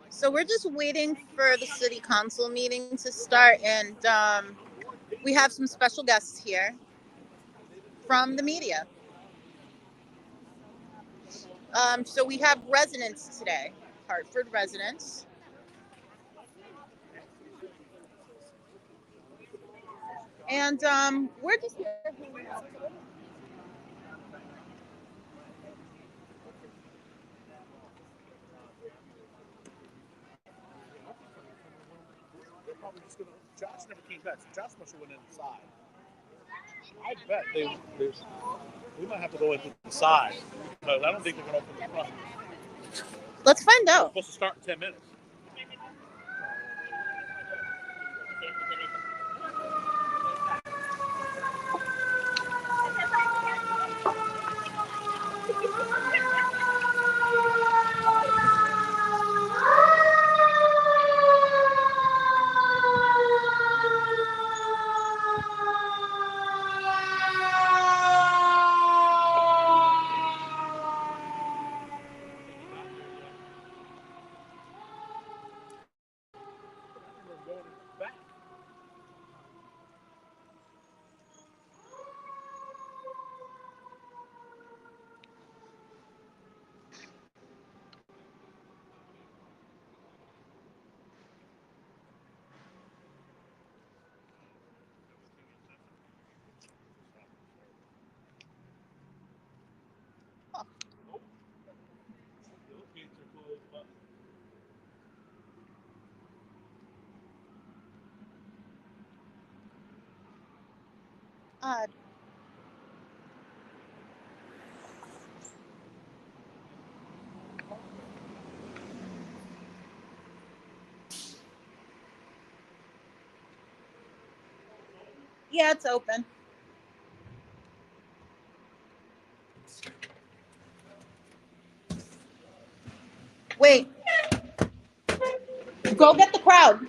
So we're just waiting for the city council meeting to start, and we have some special guests here from the media. So we have residents today, Hartford residents, and we're just here. They're probably just gonna. Josh never came back, so Josh must have went inside. I bet we might have to go into the side because I don't think they're gonna open the front. Let's find They're out. supposed to start in 10 minutes. Odd. Yeah, it's open. Wait. Go get the crowd.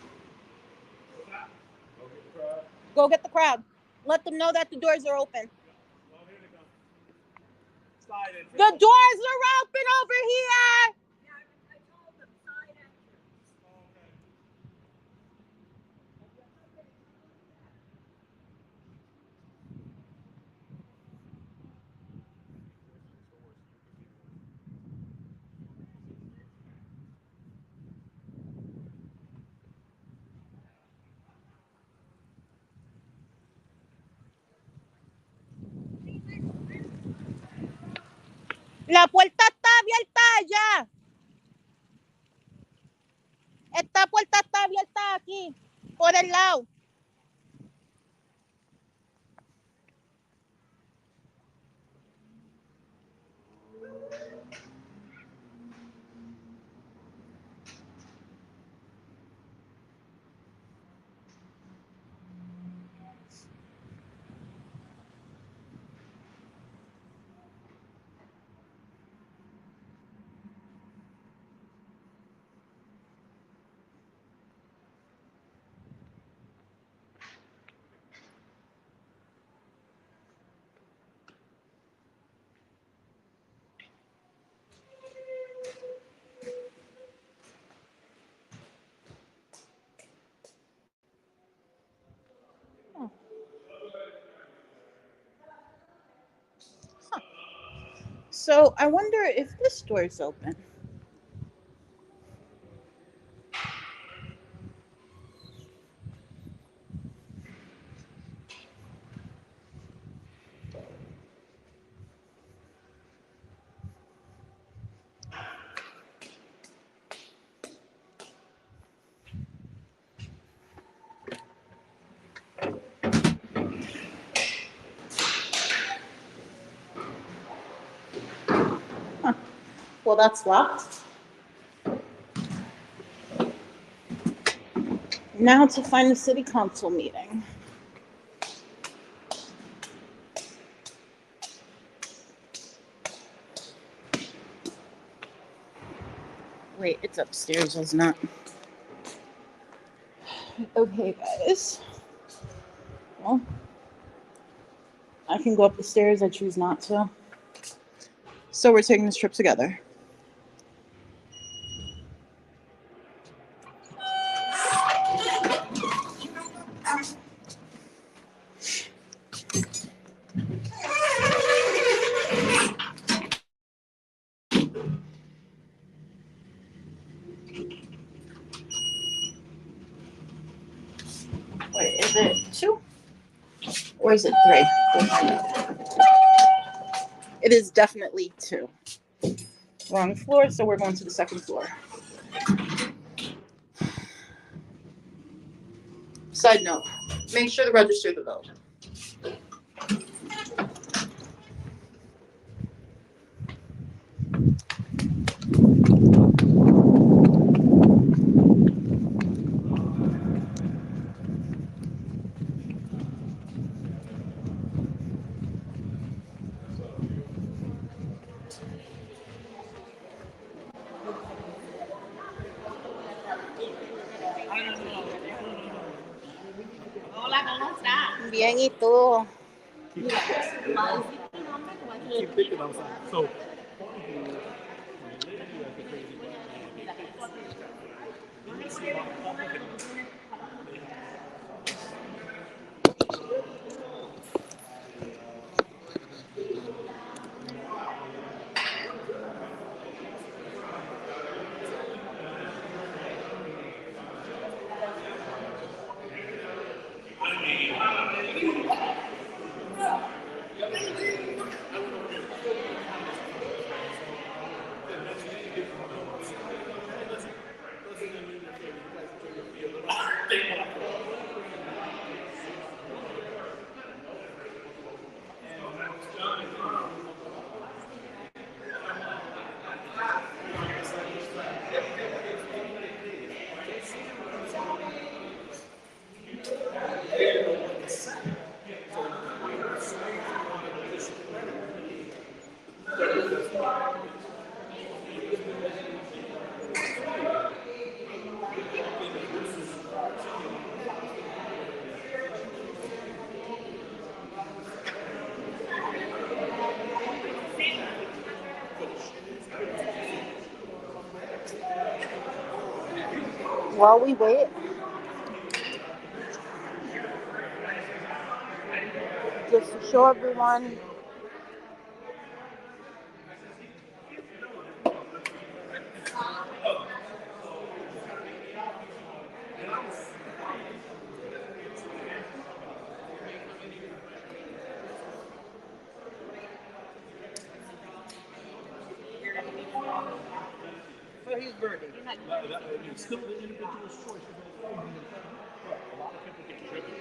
Go get the crowd. Let them know that the doors are open. The doors are open over here. La puerta está abierta ya. Esta puerta está abierta aquí, por el lado. So I wonder if this door is open. Huh. Well, that's locked. Now to find the city council meeting. Wait, it's upstairs, isn't it? Okay, guys. Well, I can go up the stairs. I choose not to. So we're taking this trip together. it 2? Or is it 3? It is definitely 2. Wrong floor, so we're going to the second floor. Side note, make sure to register the vote. Bien, ¿y tú? Keep thinking I'm sorry. So, While we wait, just to show everyone, for his birthday. It's still the individual's choice. A lot of people get triggered.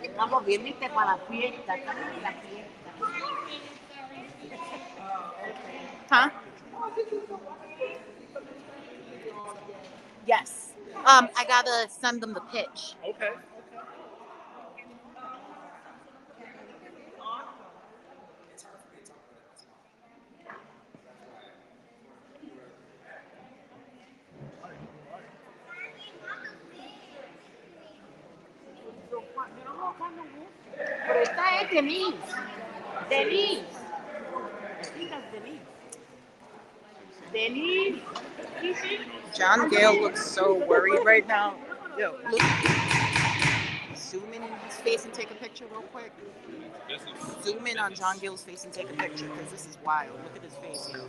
Estamos bien, viste, para la fiesta, estamos en la fiesta. Huh? Yes. I gotta send them the pitch. Okay. Pero esta es Denise. Denise. Denise. John Gale looks so worried right now. Yo, look. Zoom in his face and take a picture real quick. Zoom in on John Gale's face and take a picture because this is wild. Look at his face, yo.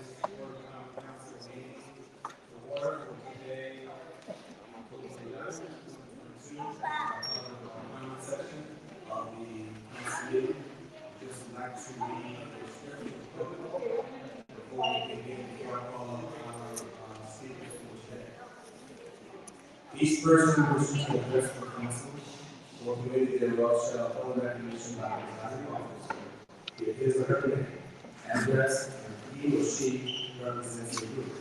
Each person who wishes to address the council or committee thereof shall hold recognition by the presiding officer, give his or her name, address, and he or she represents a group.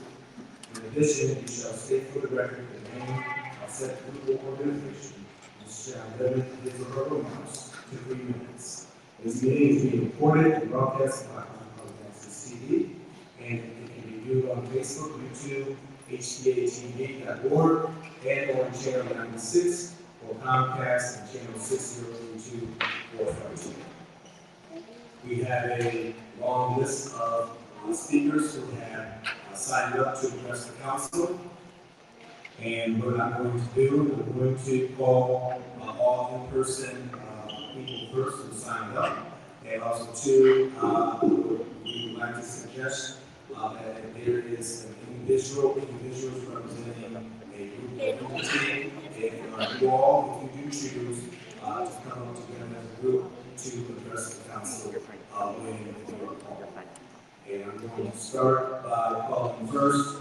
In addition, you shall state for the record the name of said group or organization, and shall limit his or her remarks to 3 minutes. This meeting is being recorded and broadcast by Public TV, and it can be viewed on Facebook, YouTube, hdatv.org, and on channel 96 or Comcast and channel 6032 or 42. We have a long list of speakers who have signed up to address the council. And what I'm going to do, we're going to call all in-person people first who signed up. And also, too, we would like to suggest that if there is an individuals representing a group of people, if you all, if you do choose to come up together as a group to address the council when you are called. And I'm going to start by calling first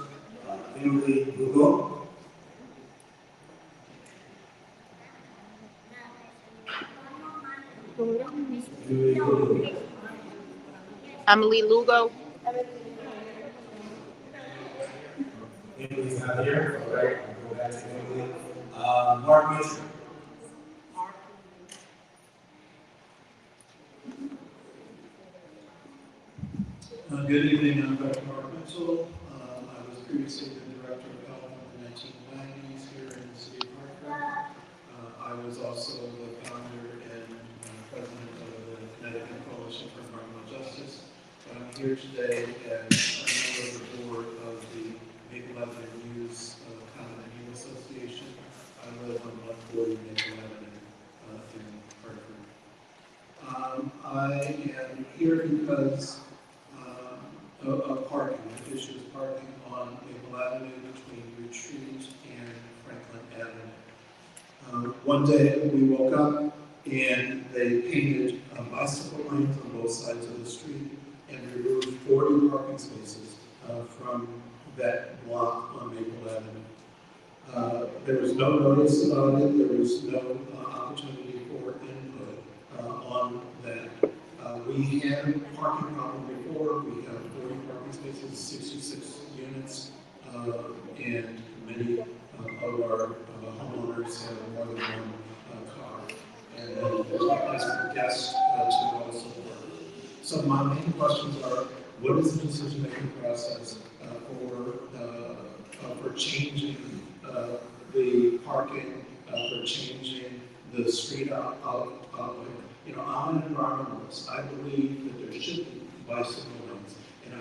Emily Lugo. Emily Lugo. Emily's not here, all right, I'll go back to Emily. Mark Mitchell. Good evening, I'm Dr. Mark Mitchell. I was previously the Director of Health in the 1990s here in the city of Hartford. I was also the founder and president of the Connecticut Coalition for Environmental Justice. I'm here today as a member of the board of the Maple Avenue News Common and Human Association. I live on 140 Maple Avenue in Hartford. I am here because of parking. The issue is parking on Maple Avenue between Retreat and Franklin Avenue. One day we woke up and they painted bicycle lanes on both sides of the street and removed 40 parking spaces from that block on Maple Avenue. There was no notice about it. There was no opportunity for input on that. We had a parking problem before. We have 40 parking spaces, 66 units, and many of our homeowners have more than one car. And then there's no place for guests to also park. So my main questions are, what is the decision-making process for changing the parking, for changing the street outlet? You know, I'm an environmentalist. I believe that there should be bicycle lanes,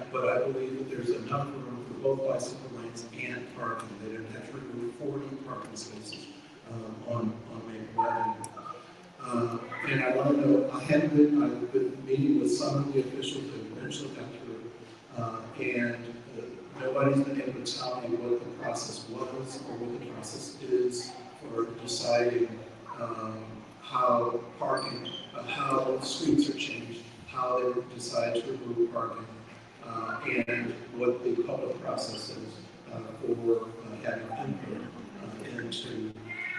but I believe that there's enough room for both bicycle lanes and parking. They don't have to remove 40 parking spaces on Maple Avenue. And I want to know, I've been meeting with some of the officials that eventually got through, and nobody's been able to tell me what the process was or what the process is for deciding how parking, how streets are changed, how they decide to remove parking, and what the public process is for having input into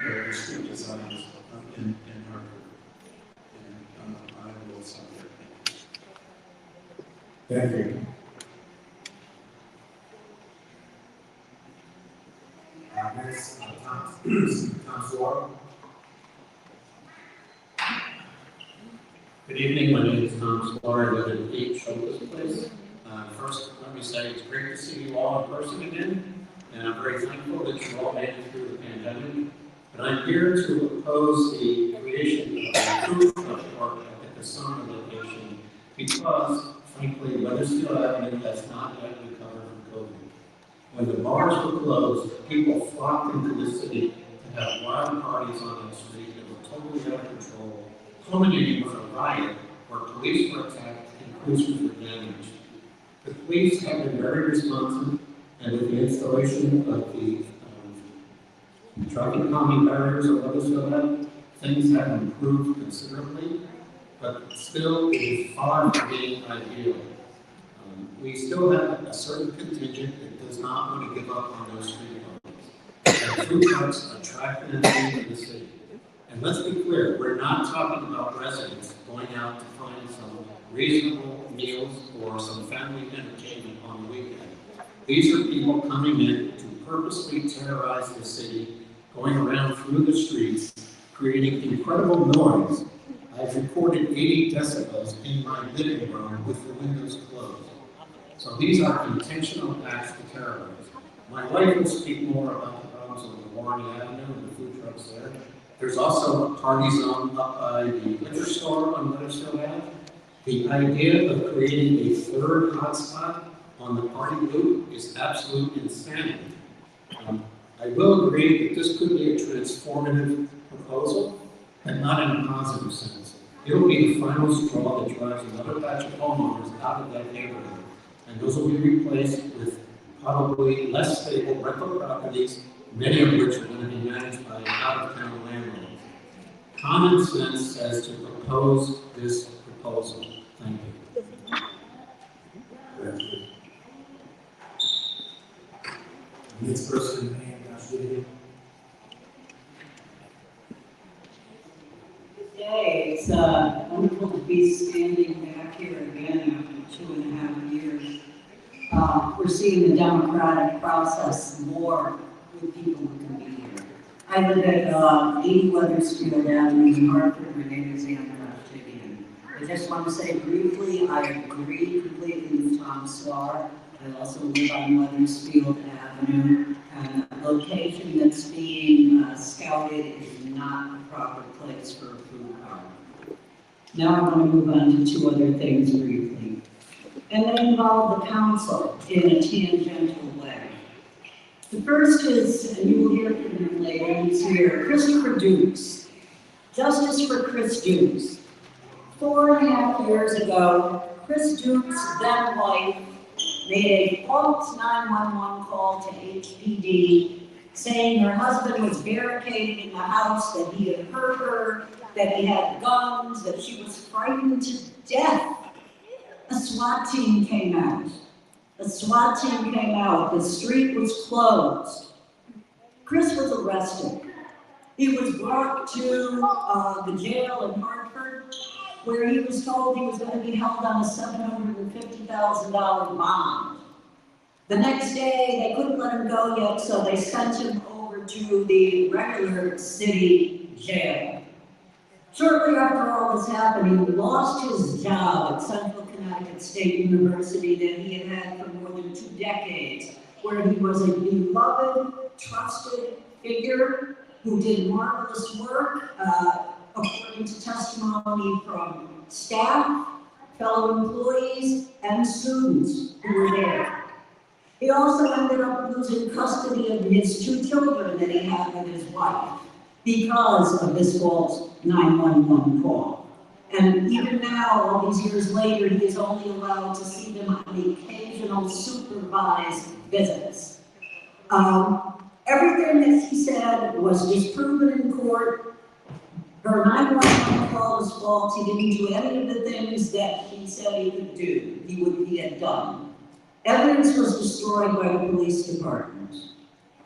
the street designs in Hartford. And I will stop there. Thank you. Next, Tom Flora. Good evening, my name is Tom Sklar. I live in 8 Showcase Place. First, let me say it's great to see you all in person again, and I'm very thankful that you all made it through the pandemic. But I'm here to oppose the creation of a food truck park at the Casona location because, frankly, Weathersfield Avenue has not yet recovered from COVID. When the bars were closed, people flocked into the city to have wild parties on the street that were totally out of control, culminating with a riot where police were attacked and cruisers were damaged. The police have been very responsive, and with the installation of the traffic calming barriers on Weathersfield Avenue, things have improved considerably, but still it is far from being ideal. We still have a certain contingent that does not want to give up on those street parties. And food trucks attract them into the city. And let's be clear, we're not talking about residents going out to find some reasonable meals or some family entertainment on the weekend. These are people coming in to purposely terrorize the city, going around through the streets, creating incredible noise. I've recorded 80 decibels in my living room with the windows closed. So these are intentional acts to terrorize. My wife will speak more about the problems on the Warren Avenue and the food trucks there. There's also a party zone up by the liquor store on Weathersfield Avenue. The idea of creating a third hotspot on the party loop is absolute insanity. I will agree that this could be a transformative proposal, but not in a positive sense. It will be the final straw that drives another batch of homeowners out of that neighborhood, and those will be replaced with probably less stable rental properties, many of which are going to be managed by out-of-town landlords. Common sense says to propose this proposal. Thank you. Thank you. Next person, Good day. It's wonderful to be standing back here again after 2.5 years. We're seeing the democratic process more with people who can be here. I live at 80 Weathersfield Avenue in Hartford. My name is Anna Tivian. I just want to say briefly, I agree completely with Tom Starr. I also live on Weathersfield Avenue, and the location that's being scouted is not the proper place for a food cart. Now I want to move on to two other things briefly. And they involve the council in a tangential way. The first is, and you will hear from him later, he's here, Christopher Dukes. Justice for Chris Dukes. 4.5 years ago, Chris Dukes' then wife made a false 911 call to HPD saying her husband was barricaded in the house, that he had hurt her, that he had guns, that she was frightened to death. A SWAT team came out. The street was closed. Chris was arrested. He was brought to the jail in Hartford, where he was told he was going to be held on a $750,000 bond. The next day, they couldn't let him go yet, so they sent him over to the regular city jail. Shortly after all this happened, he lost his job at Central Connecticut State University that he had had for more than 2 decades, where he was a beloved, trusted figure who did marvelous work, according to testimony from staff, fellow employees, and students who were there. He also ended up losing custody of his 2 children that he had with his wife because of this false 911 call. And even now, all these years later, he is only allowed to see them on the occasional supervised visits. Everything that he said was disproven in court. Her 911 call was false. He didn't do any of the things that he said he could do, he had done. Evidence was destroyed by the police department.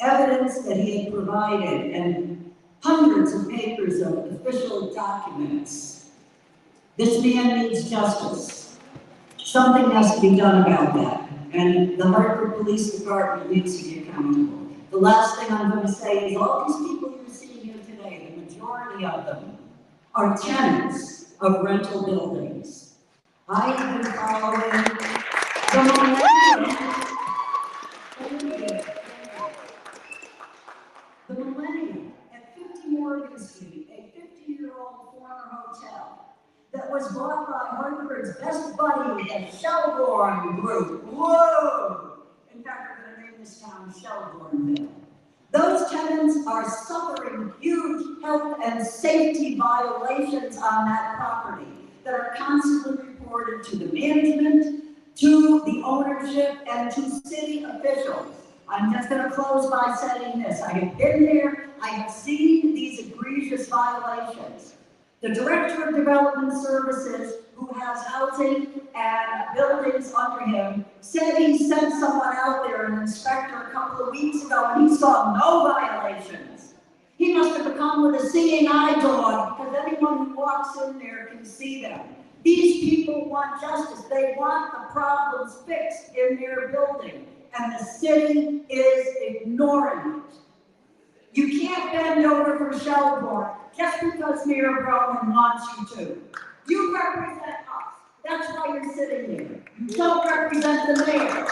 Evidence that he had provided, and hundreds of papers of official documents. This man needs justice. Something has to be done about that. And the Hartford Police Department needs to be accountable. The last thing I'm going to say is all these people you're seeing here today, the majority of them, are tenants of rental buildings. I have been following the Millennium at 50 Morgan Street, a 50-year-old former hotel that was bought by Hartford's best buddy, the Shelbourne Group. Whoa! In fact, we're going to name this town Shelbourneville. Those tenants are suffering huge health and safety violations on that property that are constantly reported to the management, to the ownership, and to city officials. I'm just going to close by saying this. I have been there. I have seen these egregious violations. The Director of Development Services, who has housing and buildings under him, said he sent someone out there, an inspector, a couple of weeks ago, and he saw no violations. He must have become with a seeing eye dog, because anyone who walks in there can see them. These people want justice. They want the problems fixed in their building, and the city is ignoring it. You can't bend over for Shelbourne just because Mayor Brown wants you to. You represent us. That's why you're sitting there. You don't represent the mayor.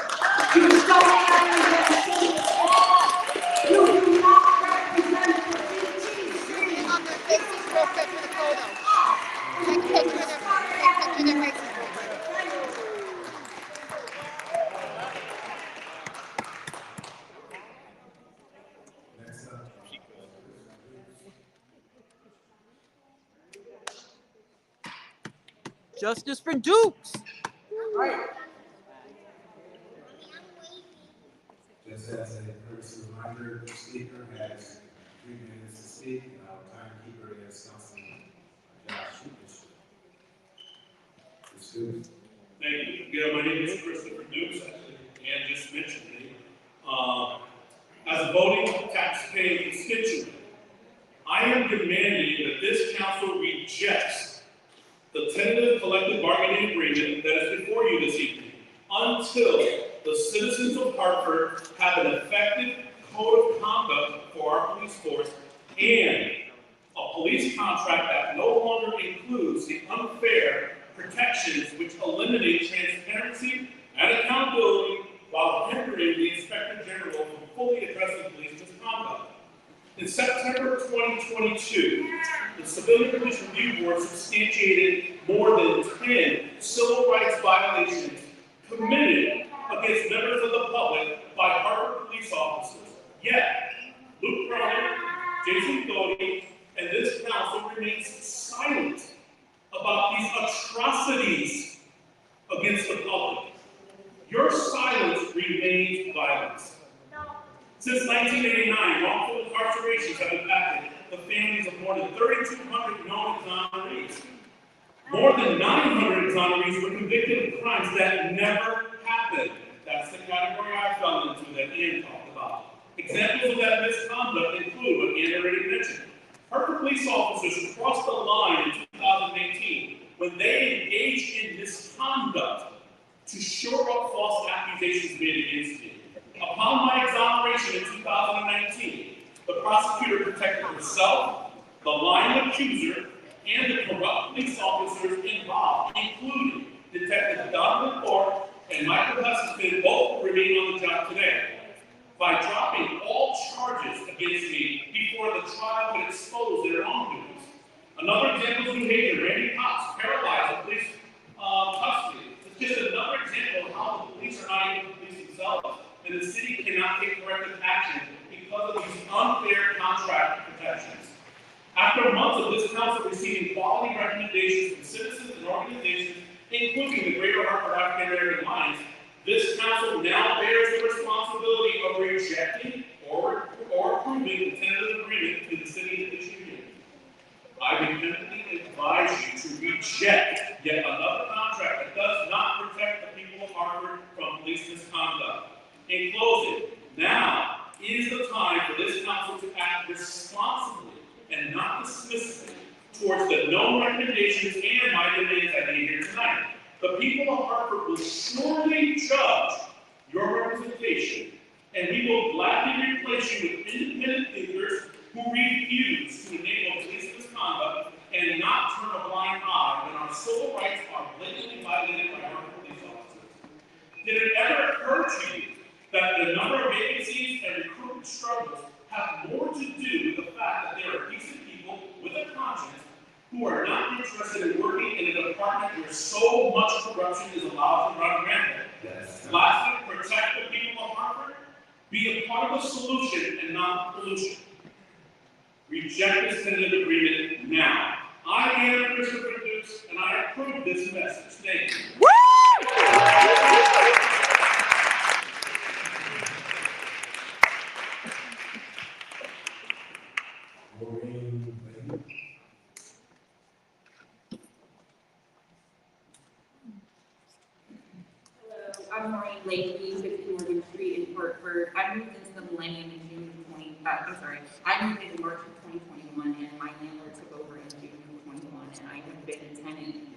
You don't represent the city staff. You do not represent the BTC. On their faces real quick for the photo. Take a picture of their faces real quick. Next up. Justice for Dukes. Just as a courtesy reminder, the speaker has 3 minutes to speak, and our timekeeper is Councilman Josh. Thank you. My name is Christopher Dukes, actually. Ann just mentioned me. As a voting tax-paying constituent, I am demanding that this council rejects the tentative collective bargaining agreement that is before you this evening until the citizens of Hartford have an effective code of conduct for our police force and a police contract that no longer includes the unfair protections which eliminate transparency and accountability while hindering the Inspector General from fully addressing police misconduct. In September 2022, the Civilian Police Review Board substantiated more than 10 civil rights violations committed against members of the public by Harvard police officers. Yet, Luke Cronin, Jason Doty, and this council remains silent about these atrocities against the public. Your silence remains violence. Since 1989, wrongful incarcerations have impacted the families of more than 3,200 known exonerees. More than 900 exonerees were convicted of crimes that never happened. That's the category I fell into that Ian talked about. Examples of that misconduct include what Ian already mentioned. Harvard police officers crossed the line in 2018 when they engaged in misconduct to shore up false accusations made against me. Upon my exoneration in 2019, the prosecutor protected herself, the lying accuser, and the corrupt police officers involved, including Detectives Donovan Thorpe and Michael Hesselton, both remain on the job today. By dropping all charges against me before the trial could expose their wrongdoings. Another example of behavior, Randy Potts paralyzed the police custody. It's just another example of how the police are not able to police themselves, and the city cannot take corrective action because of these unfair contract protections. After months of this council receiving quality recommendations from citizens and organizations, including the Greater Hartford African American Alliance, this council now bears the responsibility of rejecting or approving the tentative agreement to the city of this union. I vehemently advise you to reject yet another contract that does not protect the people of Hartford from police misconduct. In closing, now is the time for this council to act responsibly and not dismissively towards the known recommendations and my demands I made here tonight. The people of Hartford will surely judge your representation, and we will gladly replace you with independent thinkers who refuse to enable police misconduct and not turn a blind eye when our civil rights are blatantly violated by Hartford police officers. Did it ever occur to you that the number of vacancies and recruitment struggles have more to do with the fact that there are decent people with a conscience who are not interested in working in a department where so much corruption is allowed to run rampant? Yes. Lastly, protect the people of Hartford. Be a part of the solution and not the pollution. Reject this tentative agreement now. I am Christopher Dukes, and I approve this message. Thank you. I'm Maureen Lakey, 50 Morgan Street in Hartford. I moved into the Millennium in June of I moved in March of 2021, and my landlord took over in June of 2021, and I have been a tenant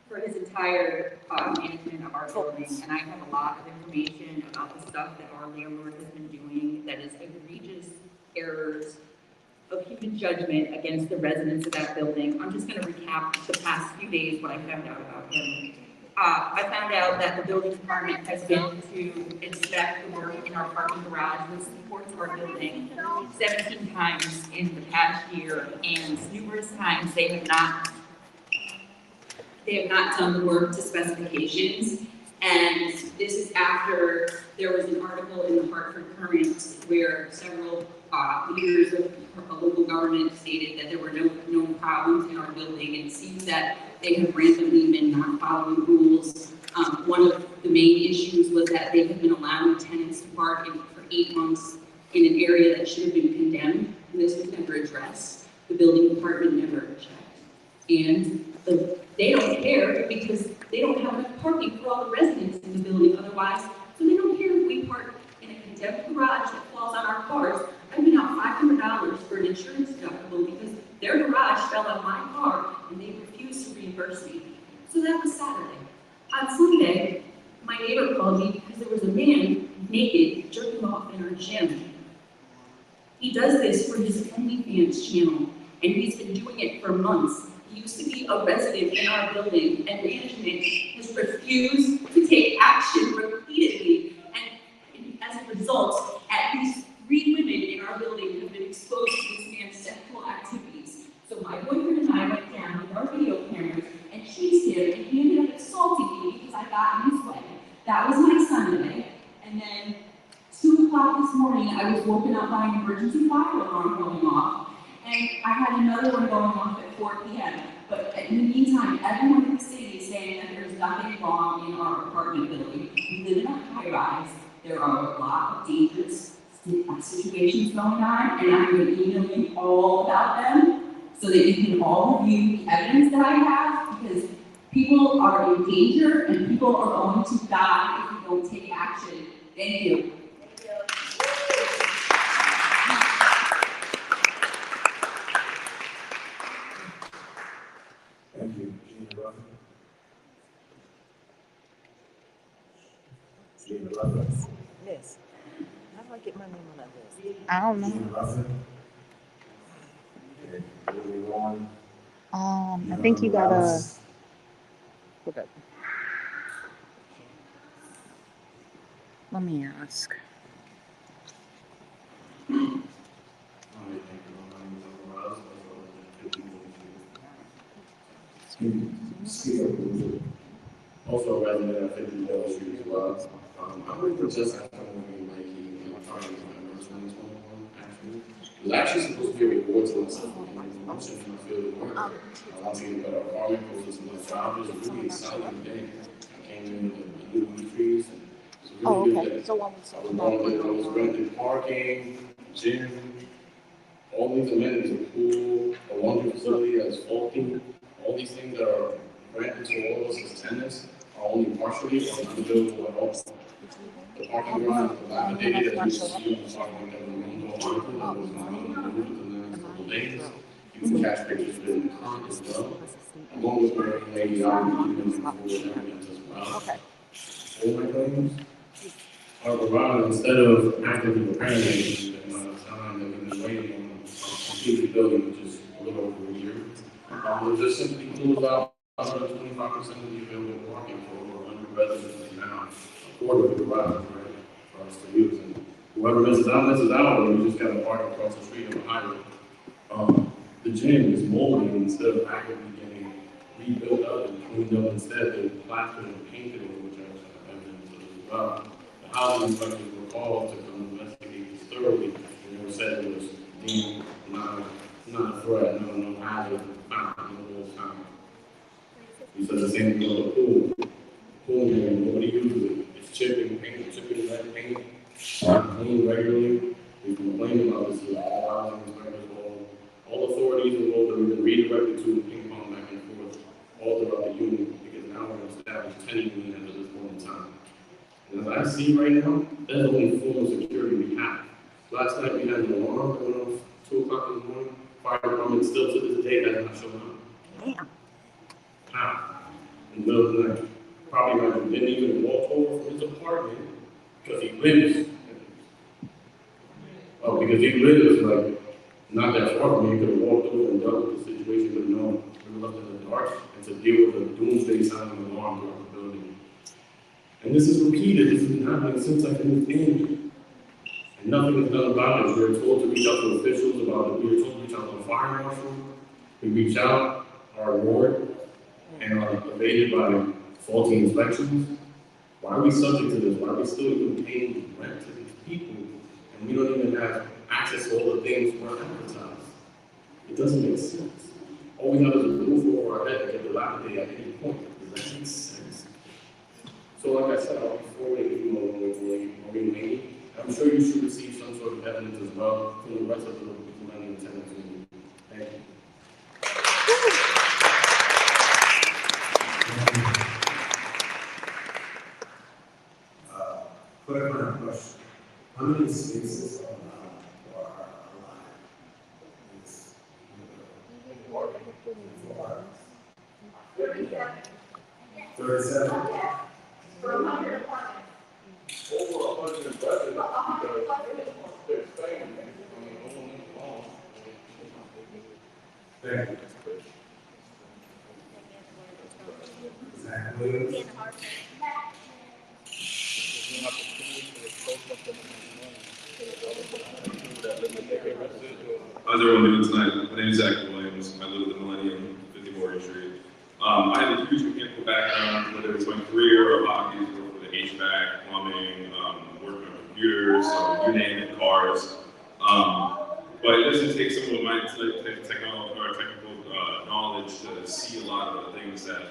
for his entire management of our building, and I have a lot of information about the stuff that our landlord has been doing that is egregious errors of human judgment against the residents of that building. I'm just going to recap the past few days what I found out about him. I found out that the building department has been to inspect the work in our parking garage, which supports our building, 17 times in the past year, and numerous times they have not done the work to specifications. And this is after there was an article in the Hartford Current where several leaders of local government stated that there were no known problems in our building, and it seems that they have randomly been not following rules. One of the main issues was that they have been allowing tenants to park for 8 months in an area that should have been condemned, and this was never addressed. The building department never checked. And they don't care because they don't have enough parking for all the residents in the building otherwise, so they don't care if we park in a condemned garage that falls on our cars. I've been out $500 for an insurance deductible because their garage fell on my car and they refused to reimburse me. So that was Saturday. On Sunday, my neighbor called me because there was a man naked jerking off in our gym. He does this for his OnlyFans channel, and he's been doing it for months. He used to be a resident in our building, and management has refused to take action repeatedly. And as a result, at least 3 women in our building have been exposed to this man's sexual activities. So my boyfriend and I went down with our video cameras and chased him, and he ended up assaulting me because I got in his way. That was my Sunday. And then 2 o'clock this morning, I was woken up by an emergency fire alarm going off, and I had another one going off at 4 p.m. But in the meantime, everyone in the city is saying that there's nothing wrong in our apartment building. We live in a high-rise. There are a lot of dangerous situations going on, and I'm going to email you all about them so that you can all review the evidence that I have, because people are in danger and people are going to die if we don't take action. Thank you. Thank you. Gina Ruffin. Gina Ruffin. Yes. How do I get my name on that list? I don't know. Gina Ruffin. Okay, moving on. I think you gotta. Okay. Let me ask. Also, a resident at 50 Middle Street as well. I'm going to just have someone like he trying to remember 2021 actually. It was actually supposed to be a reward to myself and promotion from the field of work. I want to get a better apartment closer to my job. It was a really exciting day. I came in with the new trees and it was a really good day. So I was renting parking, gym, all these amenities, a pool, a laundry facility that's faulty, all these things that are granted to all of us as tenants are only partially or unavailable at all. The parking garage is dilapidated, as you see on the parking that we moved all over, that was not moved in the next couple of days. You can catch pictures of it in the front as well, along with where lady out and even before evidence as well. Okay. All my claims are provided instead of actively repairing the amount of time that we've been waiting on completed the building, which is a little over a year. We'll just simply close out 25% of the available parking for over 100 residents now, a quarter of the garage, right, for us to use. And whoever misses out, and we just got to park across the street on the highway. The gym is molding instead of actively getting rebuilt up and cleaned up. Instead, they plastered and painted over, which I have evidence of as well. The housing inspectors were called to come investigate this thoroughly, and they were said it was deemed not a threat, no hazard, found no whole time. He said the same thing about the pool. Pool, man, nobody uses it. It's chipping, lead paint, not cleaned regularly. We complain about this to all housing inspectors, all authorities involved that we've been redirected to ping pong back and forth all throughout the union, because now we're going to establish 10 unions at this point in time. And as I see right now, that's the only form of security we have. Last night we had an alarm going off 2 o'clock in the morning. Fire department still to this day has not shown up. Damn. How? In the middle of the night. Probably not didn't even walk over from his apartment because he lives. Because he lives like not that far from me. He could have walked over and dealt with the situation, but no, we were left in the dark and to deal with a doomsday sounding alarm throughout the building. And this is repeated. This has been happening since I moved in. And nothing is done about it. We were told to reach out to officials about it. We were told to reach out to the fire marshal. We reach out, our ward, and are evaded by faulty inspections. Why are we subject to this? Why are we still even paying rent to these people? And we don't even have access to all the things we're advertised. It doesn't make sense. All we have is a roof over our head that can dilapidate at any point. Does that make sense? So like I said, I'll be forwarding you on remaining. I'm sure you should receive some sort of evidence as well from the rest of the remaining tenants. Thank you. Quick question. How many spaces are alive in this neighborhood? 37? Over 100 residents because they're staying. Thank you. Zach Williams. How's everyone doing tonight? My name is Zach Williams. I live at the Millennium, 50 Morgan Street. I have a huge mechanical background, whether it's my career or hobbies, work with HVAC, plumbing, working on computers, you name it, cars. But it doesn't take some of my technical knowledge to see a lot of the things that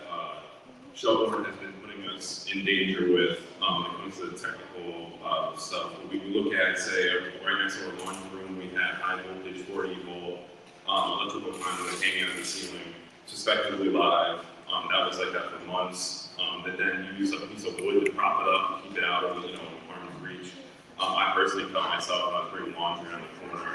Shelburne has been putting us in danger with when it comes to the technical stuff. We look at, say, right next to our laundry room, we have high voltage 40 volt electrical conduit hanging on the ceiling, suspectedly live. That was like that for months. But then you use a piece of wood to prop it up, keep it out of arm's reach. I personally cut myself when I was bringing laundry on the corner.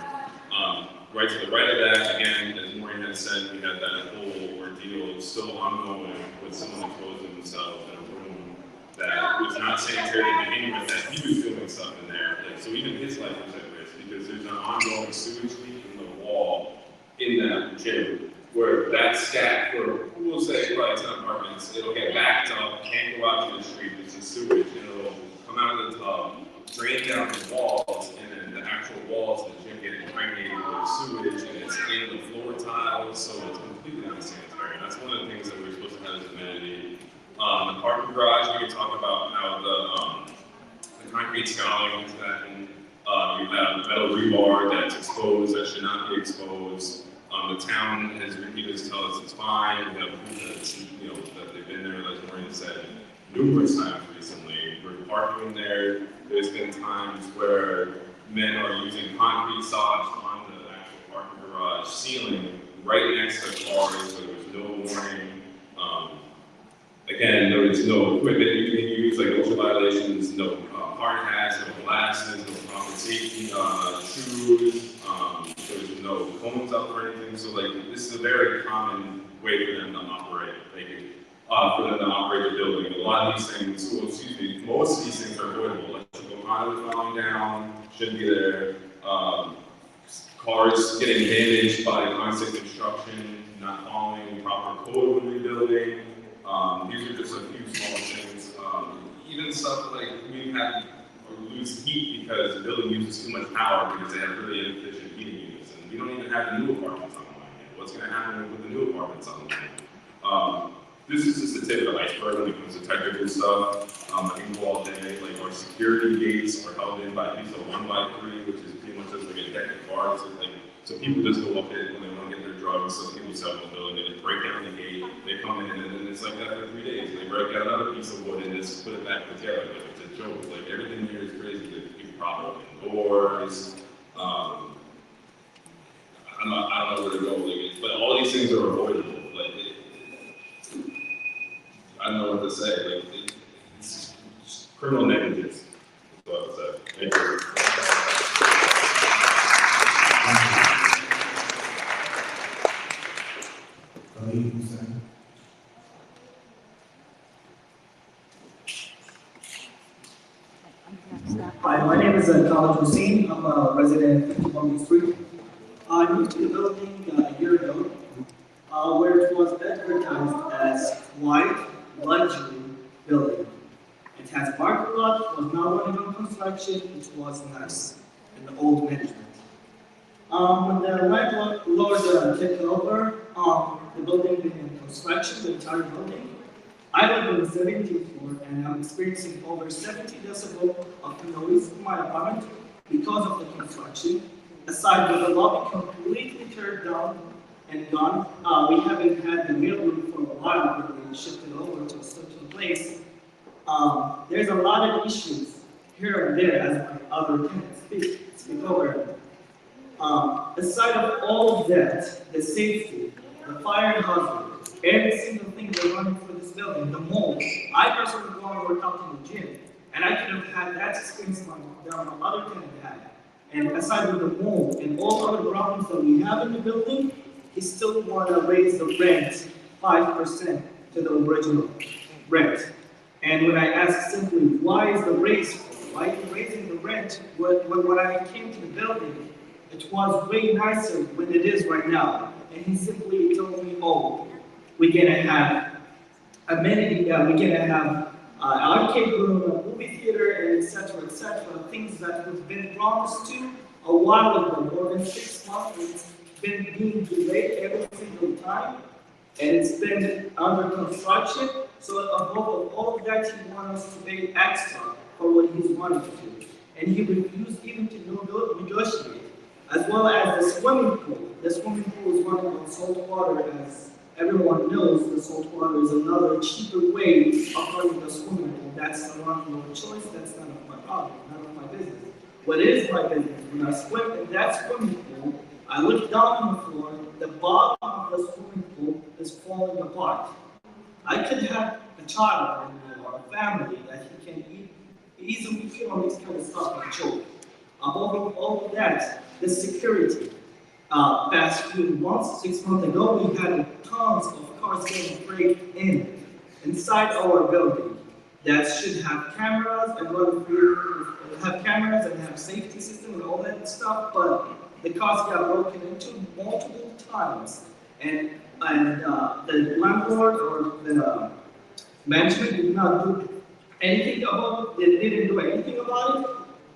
Right to the right of that, again, as Maureen had said, we had that whole ordeal still ongoing with someone exposing themselves in a room that was not sanitary to begin with, that he was doing stuff in there. So even his life was at risk because there's an ongoing sewage leak in the wall in that gym where that stack for, we'll say, probably 10 apartments, it'll get backed up, can't go out to the street, there's a sewage, and it'll come out of the tub, drain down the walls, and then the actual walls of the gym get impregnated with sewage, and it's in the floor tiles, so it's completely unsanitary. That's one of the things that we're supposed to have as amenity. The parking garage, we can talk about how the concrete scouring is happening. You have metal rebar that's exposed that should not be exposed. The town has repeatedly told us it's fine. We have proof that's, that they've been there, as Maureen said, numerous times recently. We're parking there. There's been times where men are using concrete socks on the actual parking garage ceiling right next to cars, so there's no warning. Again, there is no equipment you can use, like OSHA violations, no hard hats, no glasses, no proper safety shoes. There's no cones up or anything. So this is a very common way for them to operate. For them to operate the building. A lot of these things, most of these things are avoidable. Electrical conduit falling down, shouldn't be there. Cars getting damaged by constant construction, not following proper code when rebuilding. These are just a few small things. Even stuff like we have or lose heat because the building uses too much power because they have really inefficient heating units. And we don't even have the new apartments online yet. What's going to happen with the new apartments online? This is just the tip of the iceberg when it comes to technical stuff. I can go all day. Like our security gates are held in by at least a 1x3, which is pretty much just like a deck of cards. So people just go up it when they want to get their drugs. So people sell in the building, they just break down the gate, they come in, and then it's like that for 3 days. They break out another piece of wood and just put it back together. It's a joke. Everything here is crazy. People prop open doors. I don't know where to go. But all these things are avoidable. I don't know what to say. It's criminal negligence. That's what I would say. Thank you. Hi, my name is Khalid Hussein. I'm a resident of 50 Morgan Street. I moved to the building a year ago, where it was advertised as white luxury building. It has a parking lot, was not running on construction, it was nice in the old management. When the landlord took over the building in construction, the entire building, I live on the 17th floor and I'm experiencing over 70 decibels of noise in my apartment because of the construction. Aside from the lobby completely turned down and gone, we haven't had the mail room for a while, but we shifted over to a certain place. There's a lot of issues here and there as my other tenants speak over. Aside of all of that, the safety, the fire hazard, every single thing they're running for this building, the mold. I personally go and work out in the gym, and I could have had that experience that my other tenant had. And aside from the mold and all other problems that we have in the building, he still want to raise the rent 5% to the original rent. And when I asked simply, why is the raise? Why are you raising the rent? When I came to the building, it was way nicer than it is right now. and he simply told me, oh, we're gonna have amenity, we're gonna have arcade room, a movie theater, and etc., things that we've been promised to a while ago, more than 6 months. It's been being delayed every single time, and it's been under construction. So above all of that, he wants us to pay extra for what he's wanting to do. And he refused even to negotiate, as well as the swimming pool. The swimming pool is running on salt water, as everyone knows. The salt water is another cheaper way of running the swimming pool. That's not your choice, that's none of my problem, none of my business. What is my business? When I swim in that swimming pool, I look down on the floor, the bottom of the swimming pool is falling apart. I could have a child or a family that he can easily feel on this kind of stuff and choke. Above all of that, the security. Past few months, 6 months ago, we had tons of cars getting break inside our building that should have cameras and have safety system and all that stuff, but the cars got broken into multiple times, and the landlord or the management did not do anything about it. They didn't do anything about it.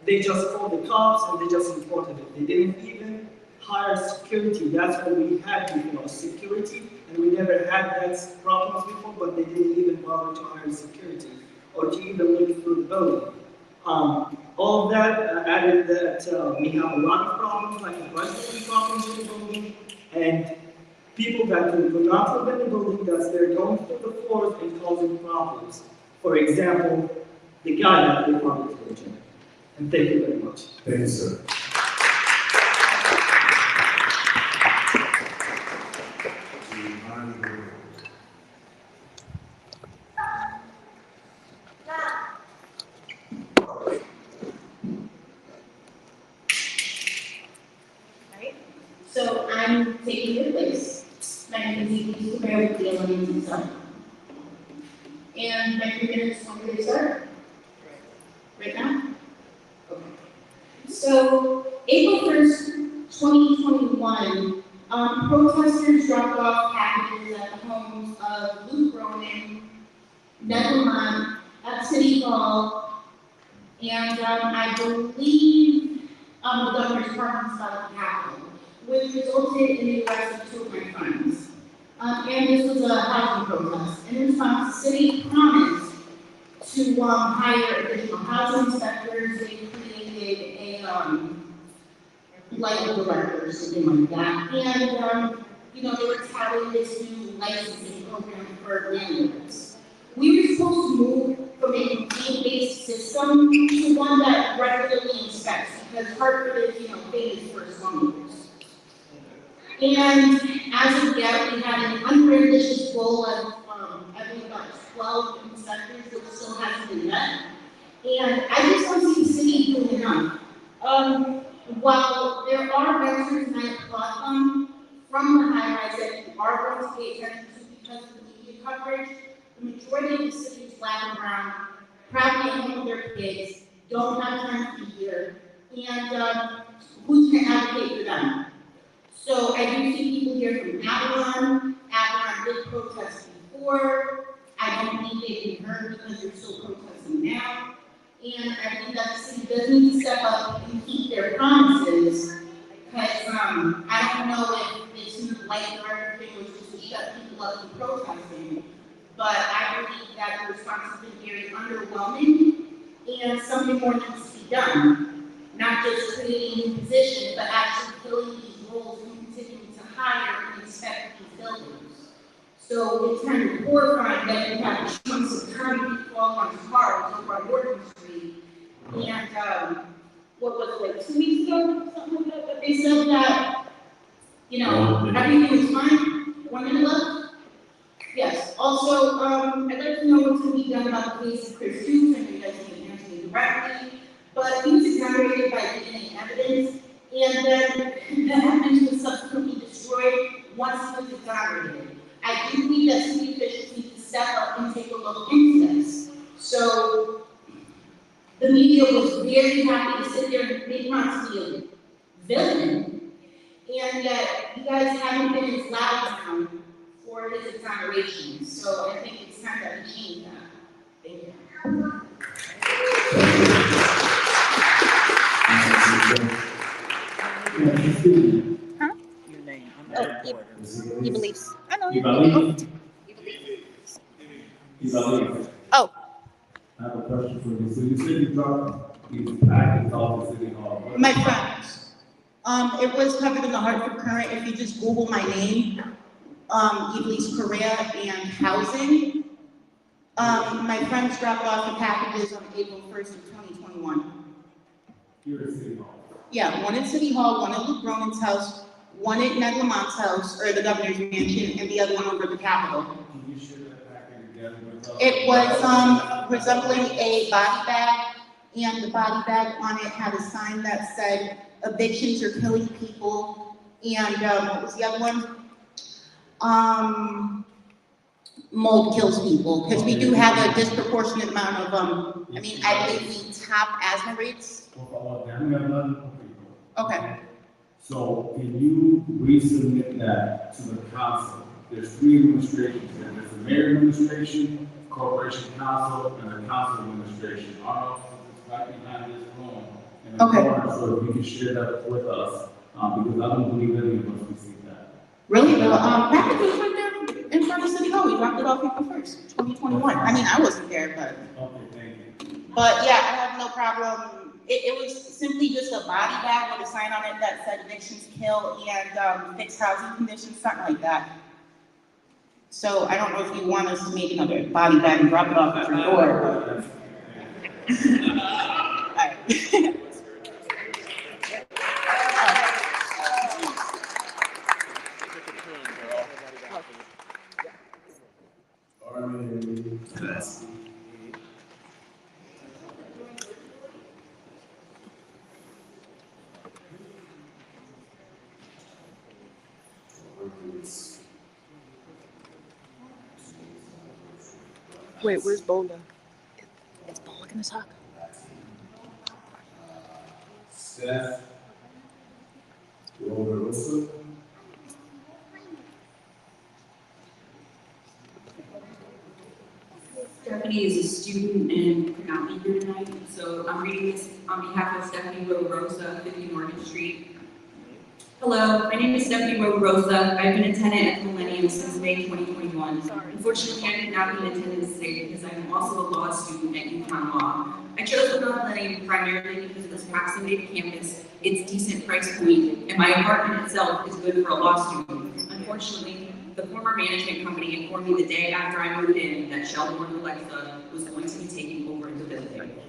They just called the cops and they just reported it. They didn't even hire security. That's what we had before, security, and we never had that problems before, but they didn't even bother to hire security or to even look through the building. All of that added that we have a lot of problems, like a resident problems in the building, and people that do not live in the building, that they're going through the floors and causing problems. For example, the guy that we wanted to the gym. And thank you very much. Thank you, sir. So I'm taking your place. My name is Mary with the Alliance Son. And my 3 minutes on the start. Right now? Okay. So April 1st, 2021, protesters dropped off packages at the homes of Luke Roman, Ned Lamont, at City Hall, and I believe the governor's department spot at the Capitol, which resulted in the arrest of 2 of my friends. And this was a housing protest. And in response, the city promised to hire additional housing inspectors. They created a like a director or something like that. And you know, they were touting this new licensing program for landlords. We were supposed to move from a complaint-based system to one that regularly inspects, because Hartford is, you know, famous for its slumlords. And as of yet, we had an unambitious goal of, I believe about 12 inspectors, which still hasn't been met. And I just don't see the city doing enough. While there are renters, and I applaud them, from the high-rise that you are going to pay attention to because of the media coverage, the majority of the city is black and brown, probably at home with their kids, don't have time to be here, and who's going to advocate for them? So I do see people here from Avalon. Avalon did protest before. I don't think they've been heard because they're still protesting now. And I think that the city does need to step up and keep their promises, because I don't know if this new lifeguard thing was just to shut people up from protesting, but I believe that the response has been very underwhelming, and something more needs to be done. Not just creating new positions, but actually filling these roles and continuing to hire and inspect these buildings. So it's kind of horrifying that you have chunks of time people on cars over on Morgan Street. And what was it, like 2 weeks ago, something like that, but they said that, you know, everything was fine. 1 minute left? Yes. Also, I'd like to know what's going to be done about the case of Chris Hughes. I know you guys can answer me directly, but he was exonerated by DNA evidence, and then the evidence was subsequently destroyed once he was exonerated. I do believe that city officials need to step up and take a look into this. So the media was very happy to sit there and make Monty a villain, and that you guys haven't been as loud now for his exoneration. So I think it's time that we change that. Thank you. Huh? Your name. Oh, he believes. I know. You believe? Oh. I have a question for you. So you said you dropped these packets off the city hall. My friends, it was covered in the Hartford Current. If you just Google my name, Elise Correa and housing. My friends dropped off the packages on April 1st of 2021. Here at City Hall. Yeah, one at City Hall, one at Luke Roman's house, one at Ned Lamont's house, or the governor's mansion, and the other one over at the Capitol. Can you share that package again with us? It was resembling a body bag, and the body bag on it had a sign that said, evictions are killing people, and what was the other one? Mold kills people, because we do have a disproportionate amount of, I believe we top asthma rates. Okay. So can you resubmit that to the council? There's three administrations there. There's the mayor administration, corporation council, and the council administration. Our office is right behind this room. In the corner, so if you can share that with us, because I don't believe any of us received that. Really? The package was right there in front of City Hall. We dropped it off April 1st, 2021. I mean, I wasn't there, but. Okay, thank you. But yeah, I have no problem. It was simply just a body bag with a sign on it that said evictions kill and fixed housing conditions, something like that. So I don't know if you want us to make another body bag and drop it off at your door. Wait, where's Bola? Is Bola gonna talk? Steph Rosa. Stephanie is a student and could not be here tonight, so I'm reading this on behalf of Stephanie Rosa, 50 Morgan Street. Hello, my name is Stephanie Rosa. I've been a tenant at the Millennium since May 2021. Unfortunately, I did not be in attendance today because I'm also a law student at UConn Law. I chose the Millennium primarily because of its proximity to campus, its decent price point, and my apartment itself is good for a law student. Unfortunately, the former management company informed me the day after I moved in that Shelburne Alexa was going to be taking over the building.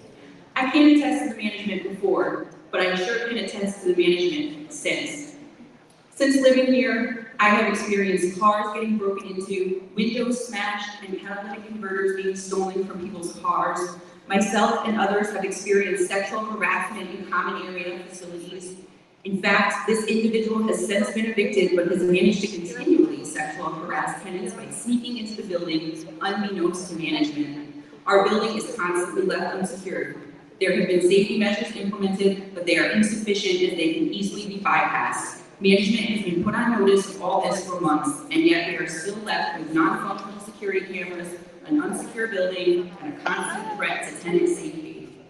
I can't attest to the management before, but I sure can attest to the management since. Since living here, I have experienced cars getting broken into, windows smashed, and catalytic converters being stolen from people's cars. Myself and others have experienced sexual harassment in common area facilities. In fact, this individual has since been evicted, but has managed to continually sexually harass tenants by sneaking into the building unbeknownst to management. Our building is constantly left unsecured. There have been safety measures implemented, but they are insufficient as they can easily be bypassed. Management has been put on notice of all this for months, and yet we are still left with non-functional security cameras, an unsecure building, and a constant threat to tenant safety.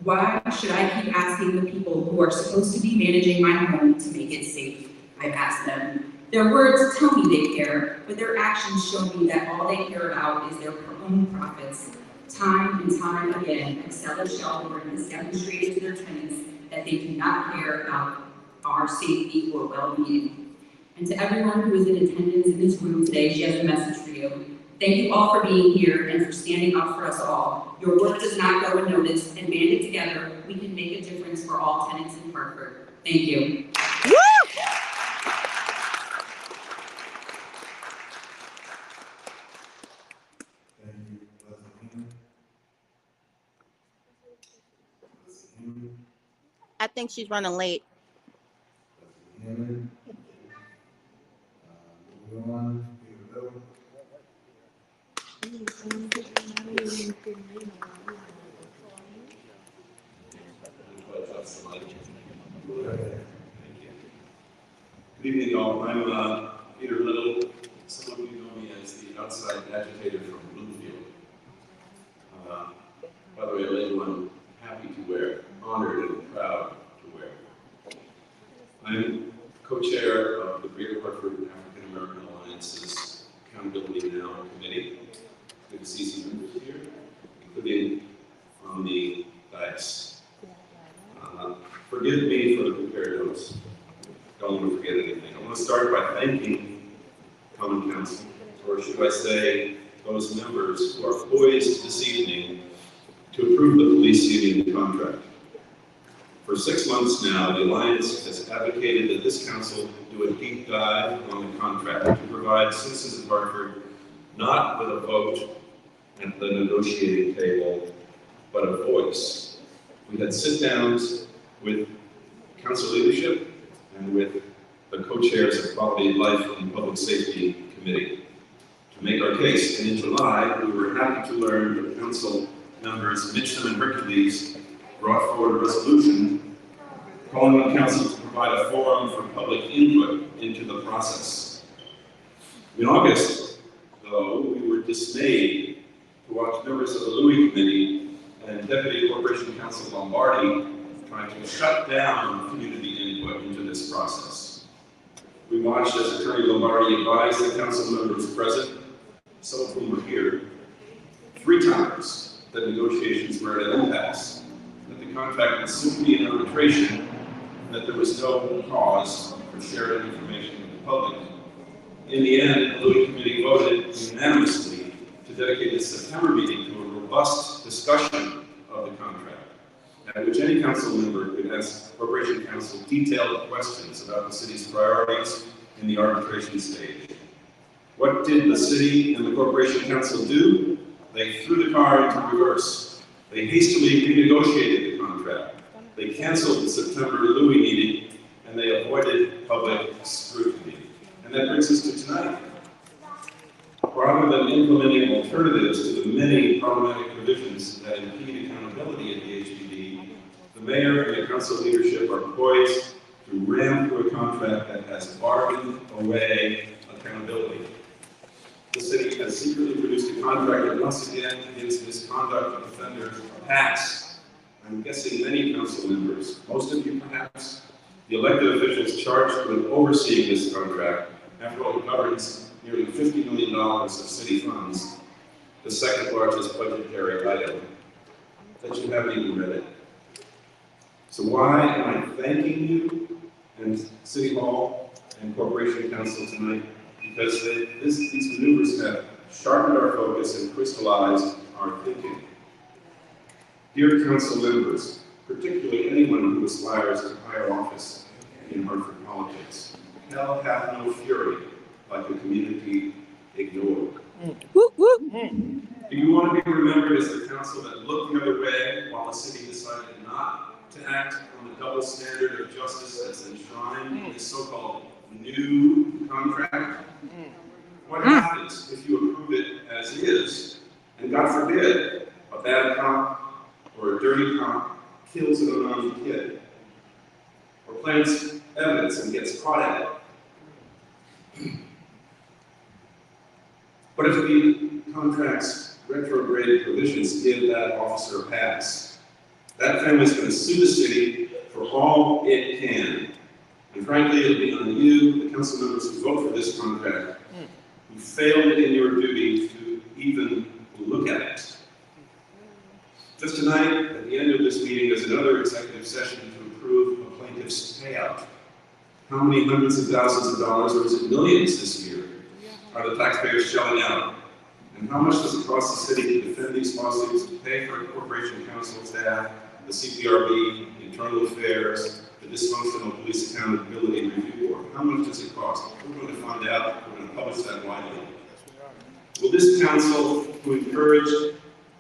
Why should I keep asking the people who are supposed to be managing my home to make it safe? I've asked them. Their words tell me they care, but their actions show me that all they care about is their own profits. Time and time again, Excel and Shelburne has demonstrated to their tenants that they do not care about our safety or well-being. And to everyone who is in attendance in this room today, she has a message for you. Thank you all for being here and for standing up for us all. Your work does not go unnoticed, and banded together, we can make a difference for all tenants in Hartford. Thank you. Woo! I think she's running late. evening, all. I'm Peter Little. Some of you know me as the outside agitator from Bloomfield. By the way, a label I'm happy to wear, honored and proud to wear. I'm co-chair of the Greater Hartford African American Alliance's Accountability Now Committee. Good to see some members here, including on the dais. Forgive me for the prepared notes. Don't want to forget anything. I want to start by thanking Common Council, or should I say, those members who are poised this evening to approve the police union contract. For 6 months now, the Alliance has advocated that this council do a deep dive on the contract to provide citizens of Hartford not with a vote at the negotiating table, but a voice. We had sit-downs with council leadership and with the co-chairs of Quality of Life and Public Safety Committee to make our case. And in July, we were happy to learn that council members Mitchum and Hercules brought forward a resolution calling on council to provide a forum for public input into the process. In August, though, we were dismayed to watch members of the Louis Committee and Deputy Corporation Counsel Lombardi trying to shut down community input into this process. We watched as Attorney Lombardi advised the council members present, some of whom were here, 3 times that negotiations were at an impasse, that the contract would soon be in arbitration, and that there was no cause for sharing information with the public. In the end, the Louis Committee voted unanimously to dedicate its September meeting to a robust discussion of the contract, at which any council member could ask Corporation Counsel detailed questions about the city's priorities in the arbitration stage. What did the city and the Corporation Counsel do? They threw the car into reverse. They hastily renegotiated the contract. They canceled the September Louis meeting, and they avoided public scrutiny. And that brings us to tonight. Rather than implementing alternatives to the many problematic provisions that impede accountability at the HPD, the mayor and the council leadership are poised to ram through a contract that has bargained away accountability. The city has secretly produced a contract that once again gives misconduct offenders a pass. I'm guessing many council members, most of you perhaps, the elected officials charged with overseeing this contract, after all, it governs nearly $50 million of city funds, the second largest budgetary item, that you haven't even read it. So why am I thanking you and City Hall and Corporation Council tonight? Because these maneuvers have sharpened our focus and crystallized our thinking. Dear council members, particularly anyone who aspires to higher office in Hartford politics, hell hath no fury like a community ignored. Do you want to be remembered as the council that looked the other way while the city decided not to act on the double standard of justice that's enshrined in this so-called new contract? What happens if you approve it as is, and God forbid, a bad cop or a dirty cop kills an unarmed kid, or plants evidence and gets caught at it? What if the contract's retrograde provisions give that officer a pass? That family's going to sue the city for all it can. And frankly, it'll be on you, the council members who vote for this contract, who failed in your duty to even look at it. Just tonight, at the end of this meeting, there's another executive session to approve a plaintiff's payout. How many hundreds of thousands of dollars, or is it millions this year, are the taxpayers shelling out? And how much does it cost the city to defend these lawsuits, to pay for Corporation Counsel staff, the CPRB, Internal Affairs, the Dysfunctional Police Accountability Review Board? How much does it cost? We're going to find out. We're going to publish that widely. Will this council, who encouraged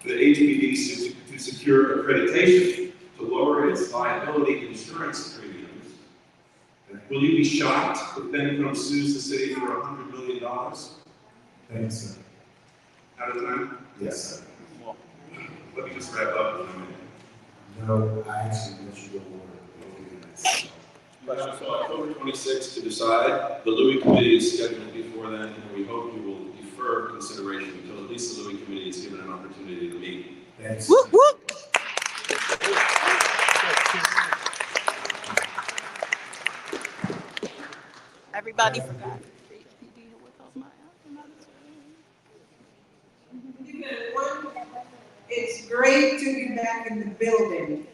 the HPD to secure accreditation to lower its liability insurance premiums, will you be shocked if Benecom sues the city for $100 million? Thank you, sir. Out of time? Yes, sir. Let me just wrap up in a minute. No, I actually wish you were So October 26th to decide. The Louis Committee is scheduled before then, and we hope you will defer consideration until at least the Louis Committee is given an opportunity to meet. Thanks. Whoop, whoop. Everybody forgot. It's great to be back in the building.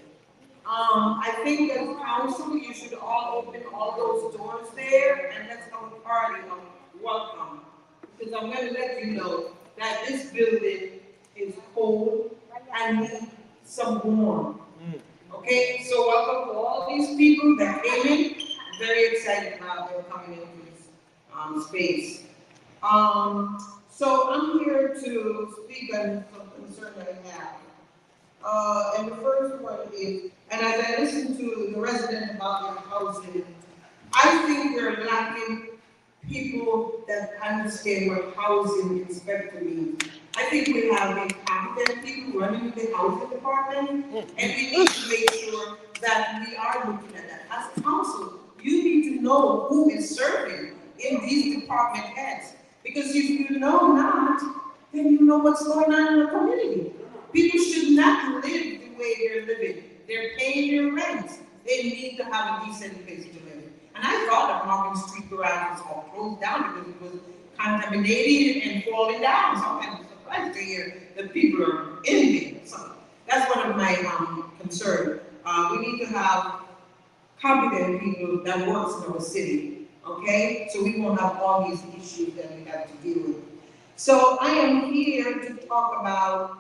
I think as council, you should all open all those doors there and let's have a party of welcome. Because I'm going to let you know that this building is cold and needs some warmth. Okay, so welcome to all these people that came in. I'm very excited about them coming into this space. So I'm here to speak on some concern I have. And the first one is, and as I listen to the resident about their housing, I think we're lacking people that understand what housing inspector means. I think we have incompetent people running the housing department, and we need to make sure that we are looking at that. As council, you need to know who is serving in these department heads. Because if you know not, then you know what's going on in the community. People should not live the way they're living. They're paying their rent. They need to have a decent place to live. And I thought that Morgan Street garage was all closed down because it was contaminated and falling down. So I'm surprised to hear that people are in there. So that's one of my concerns. We need to have competent people that works in our city, okay? So we won't have all these issues that we have to deal with. So I am here to talk about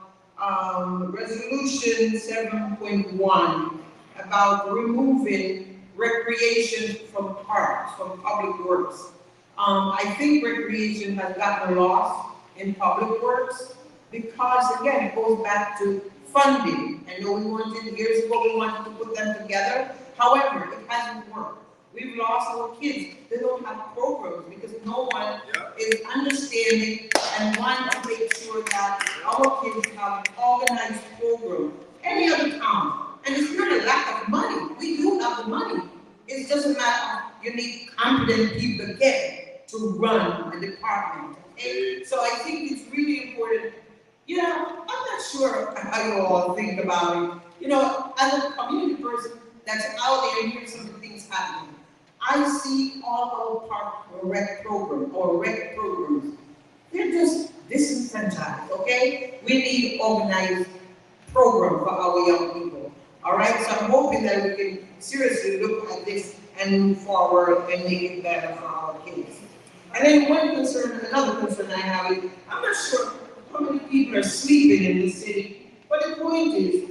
Resolution 7.1 about removing recreation from parks, from public works. I think recreation has gotten lost in public works because, again, it goes back to funding. I know we wanted, years ago, we wanted to put them together. However, it hasn't worked. We've lost our kids. They don't have programs because no one is understanding and wants to make sure that our kids have an organized program. Any other town. And it's not a lack of money. We do have the money. It doesn't matter. You need competent people again to run a department. Okay? So I think it's really important. You know, I'm not sure how you all think about it. You know, as a community person that's out there and hearing some of the things happening, I see all our park rec program or rec programs. They're just disenfranchised, okay? We need organized program for our young people. All right, so I'm hoping that we can seriously look at this and move forward and make it better for our kids. And then another concern I have is, I'm not sure how many people are sleeping in this city, but the point is,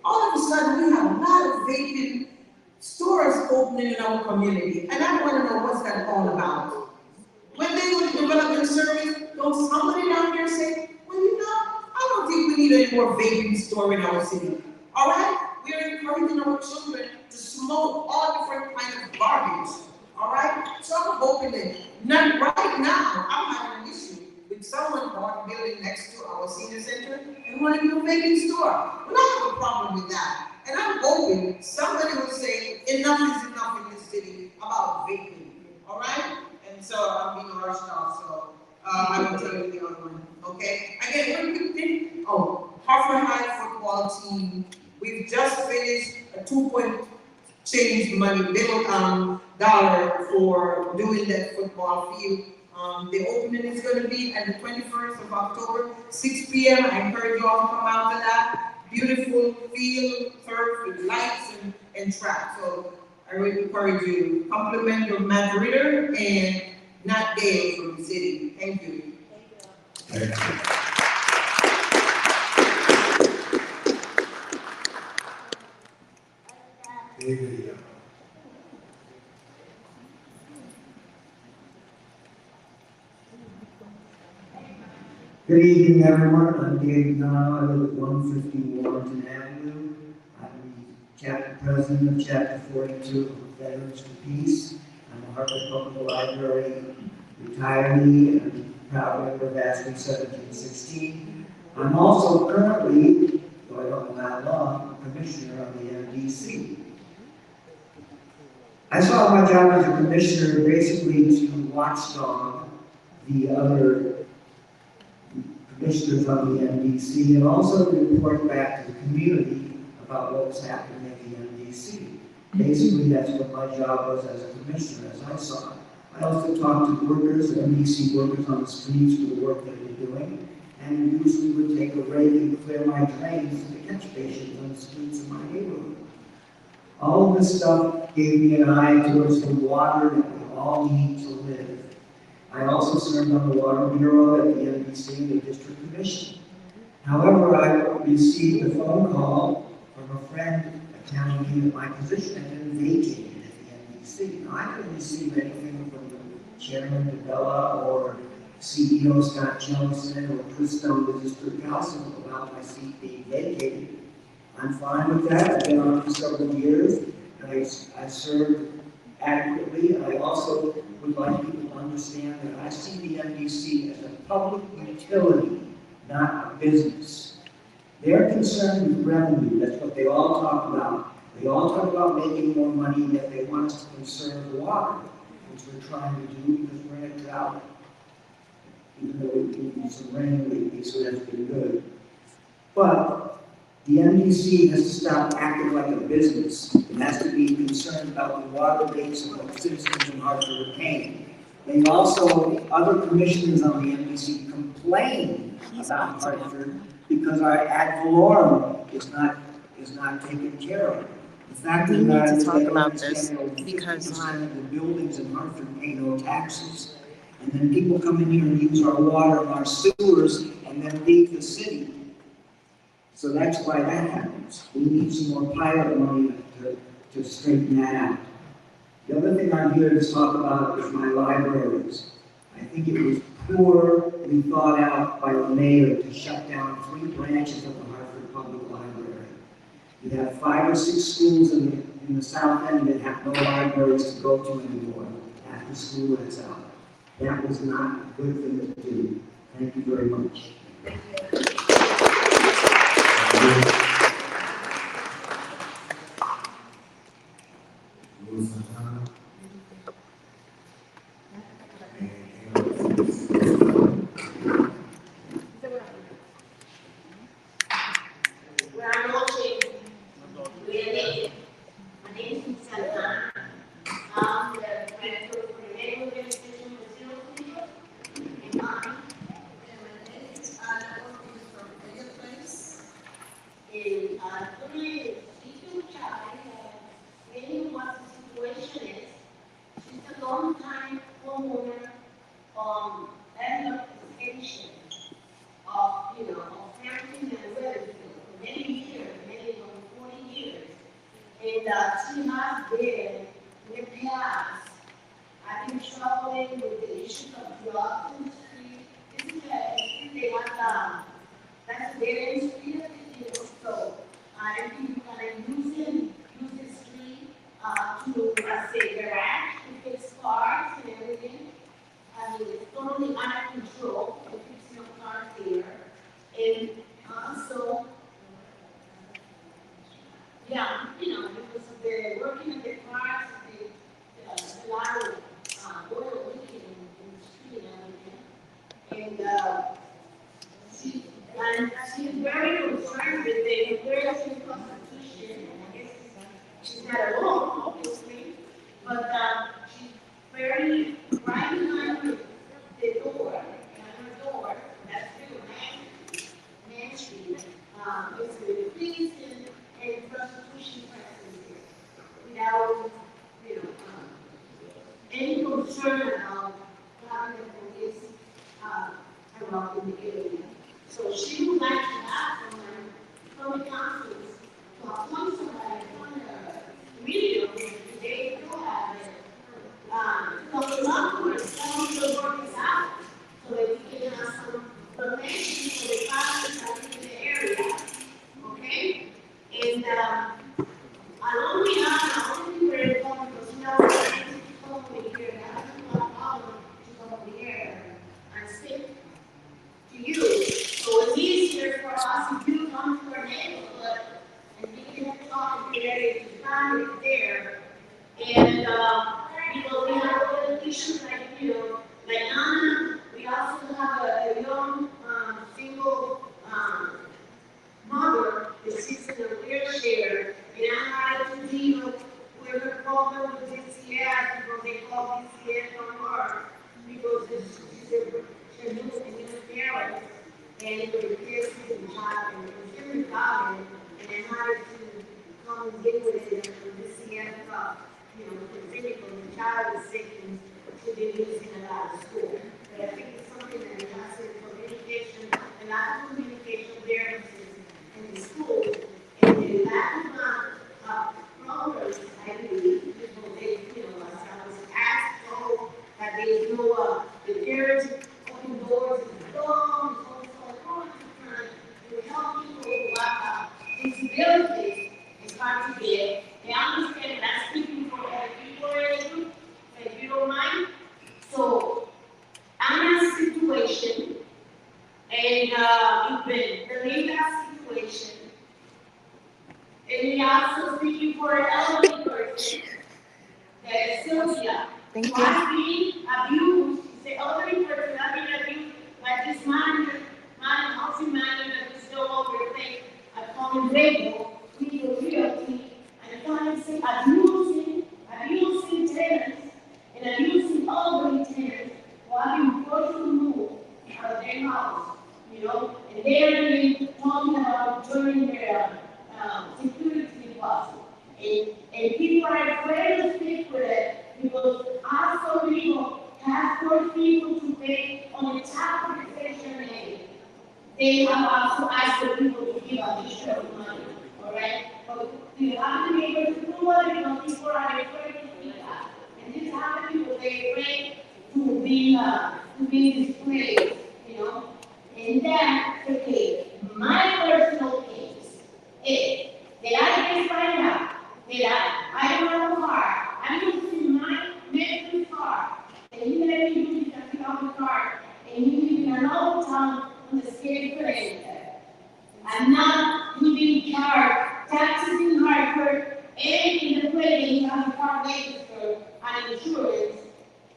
all of a sudden we have a lot of vacant stores opening in our community, and I want to know what's that all about. When they would develop their service, don't somebody down there say, well, you know, I don't think we need any more vaping store in our city. All right? We are encouraging our children to smoke all different kinds of garbage. All right? So I'm hoping that not right now, I'm having an issue with someone building next to our senior center and want to do a vaping store. Well, I have a problem with that. And I'm hoping somebody will say enough is enough in this city about vaping. All right? And so I'm being rushed off, so I will tell you the other one. Okay? Again, one quick thing. Oh, Hartford High football team. We've just finished a 2-point change money bill dollar for doing that football field. The opening is going to be on the 21st of October, 6 p.m. I encourage you all to come out to that. Beautiful field, turf with lights and track. So I really encourage you. Compliment of Matt Ritter and Nat Dale from the city. Thank you. Thank you. David, Good evening, everyone. I'm David Donald. I live at 150 Warrington Avenue. I'm the chapter president of Chapter 42 of Veterans for Peace. I'm a Hartford Public Library retiree and proud member of ASPE 1716. I'm also currently, though I don't know how long, a commissioner of the MDC. I saw my job as a commissioner basically to watchdog the other commissioners on the MDC and also to report back to the community about what was happening at the MDC. Basically, that's what my job was as a commissioner, as I saw it. I also talked to workers, MDC workers on the streets for the work that they're doing, and usually would take a rake and clear my drains to the catch basins on the streets of my neighborhood. All of this stuff gave me an eye towards the water that we all need to live. I also served on the Water Bureau at the NBC and the District Commission. However, I received a phone call from a friend telling me that my position had been vacated at the NBC. Now, I didn't receive anything from the Chairman DeBella or CEO Scott Johnson or Chris Stone, the District Council, about my seat being vacated. I'm fine with that. I've been on for several years, and I served adequately. I also would like people to understand that I see the NBC as a public utility, not a business. They're concerned with revenue. That's what they all talk about. They all talk about making more money, yet they want us to conserve water, which we're trying to do because we're in a drought. Even though we've had some rain lately, so that's been good. But the MDC has to stop acting like a business. It has to be concerned about the water rates and what citizens in Hartford are paying. They also, other commissioners on the MDC complain about Hartford because our ad valorem is not taken care of. The fact We of the need matter to is talk that about this because 50% of the buildings in Hartford pay no taxes. And then people come in here and use our water and our sewers and then leave the city. So that's why that happens. We need some more pilot money to straighten that out. The other thing I'm here to talk about is my libraries. I think it was poorly thought out by the mayor to shut down 3 branches of the Hartford Public Library. You have 5 or 6 schools in the South End that have no libraries to go to anymore after school lets out. That was not a good thing to do. Thank you very much. And, we have other issues like Anna, we also have a young, single, mother that sits in a wheelchair, and I had to deal with her problem with DCS because they call DCS on her because she's a new parent, and it was a kid in child, and it was in the college, and I had to come and get with it and DCS, physical, the child was sick and she didn't use him a lot of school. But I think it's something that has to communication, a lot of communication variances in the school, and the lack of programs, I believe, because they, as I was asked, that there is no, the parents open doors and to help people who have disabilities is hard to get. They understand that I'm speaking for other people already, if you don't mind. So, I'm in a situation, and the Linda situation, and we also speaking for an elderly person, that is Sylvia, who has been abused. She's an elderly person, has been abused by this housing manager that is no longer paid a common label, legal realty, and trying to say abusing tenants and abusing elderly tenants while being forced to move out of their house, and they are really talking about joining their security deposit. And people are afraid to speak with it because also legal has forced people to pay on the top of the Section 8. They have also asked the people to give additional money, all right? But you have to be able to do it because people are afraid to speak up. And this happens because they're afraid to be displayed, And that's the case. My personal case is that I just find out that I don't have a car. I'm using my medical car. And you let me use it as a car. And you live in another town on the state perimeter. I'm not giving car taxes in Hartford and in the place you have a car registered and insurance.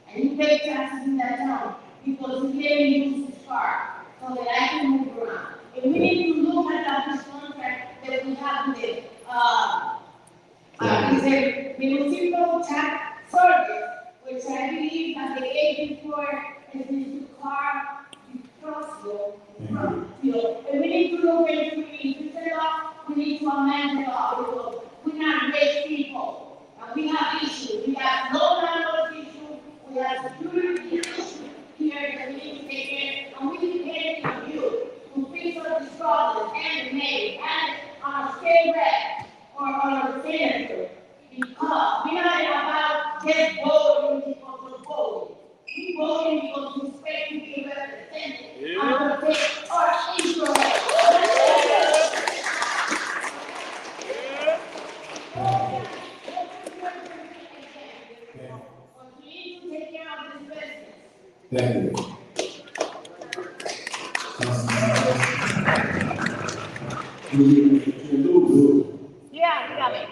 And you pay taxes in that town because you can't use his car so that I can move around. And we need to look at this contract that we have with the municipal tax service, which I believe that the agent for is the car crossroad. And we need to look into the law, we need to amend the law because we're not rich people. And we have issues. We have no landlord issue, we have security issues here that we need to take care, and we depend on you to fix up these problems and the mayor and our state rep or our senator. Because we are not about just voting because we're voting. We voting because we expect to be represented. I'm going to take our interest. We need to take care of this business. Thank you. Yeah, dígame.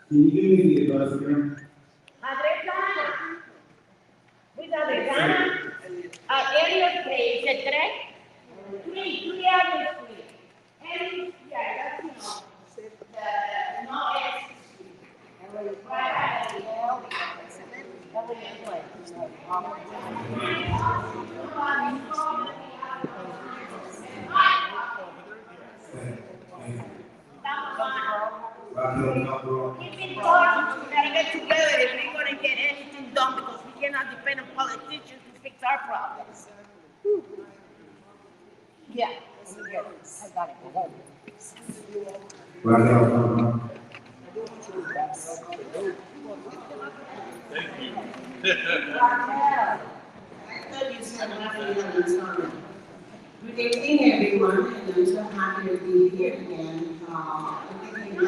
Can you give me the advice again? Adriana. With Adriana. Area page, three areas. And yeah, that's the no exit. Keep in touch. We gotta get together if we're gonna get anything done because we cannot depend on politicians to fix our problems. Yeah, I got it. Thank you. I thought you said nothing at the time. Good evening, everyone, and I'm so happy to be here again. I think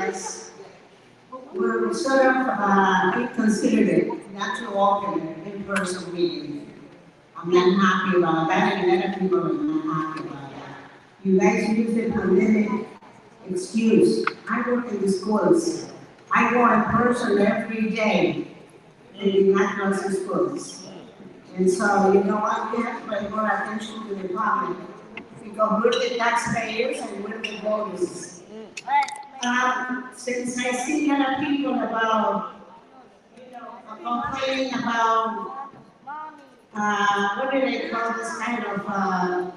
we're sort of we considered it not too often an in-person meeting. I'm not happy about that, and other people are not happy about that. You guys use the pandemic excuse. I work in the schools. I go in person every day in the Atlas schools. And so, you know, I get my more attention to the public because we're the taxpayers and we're the voters. Since I see a lot of people about, you know, complaining about, what do they call this kind of,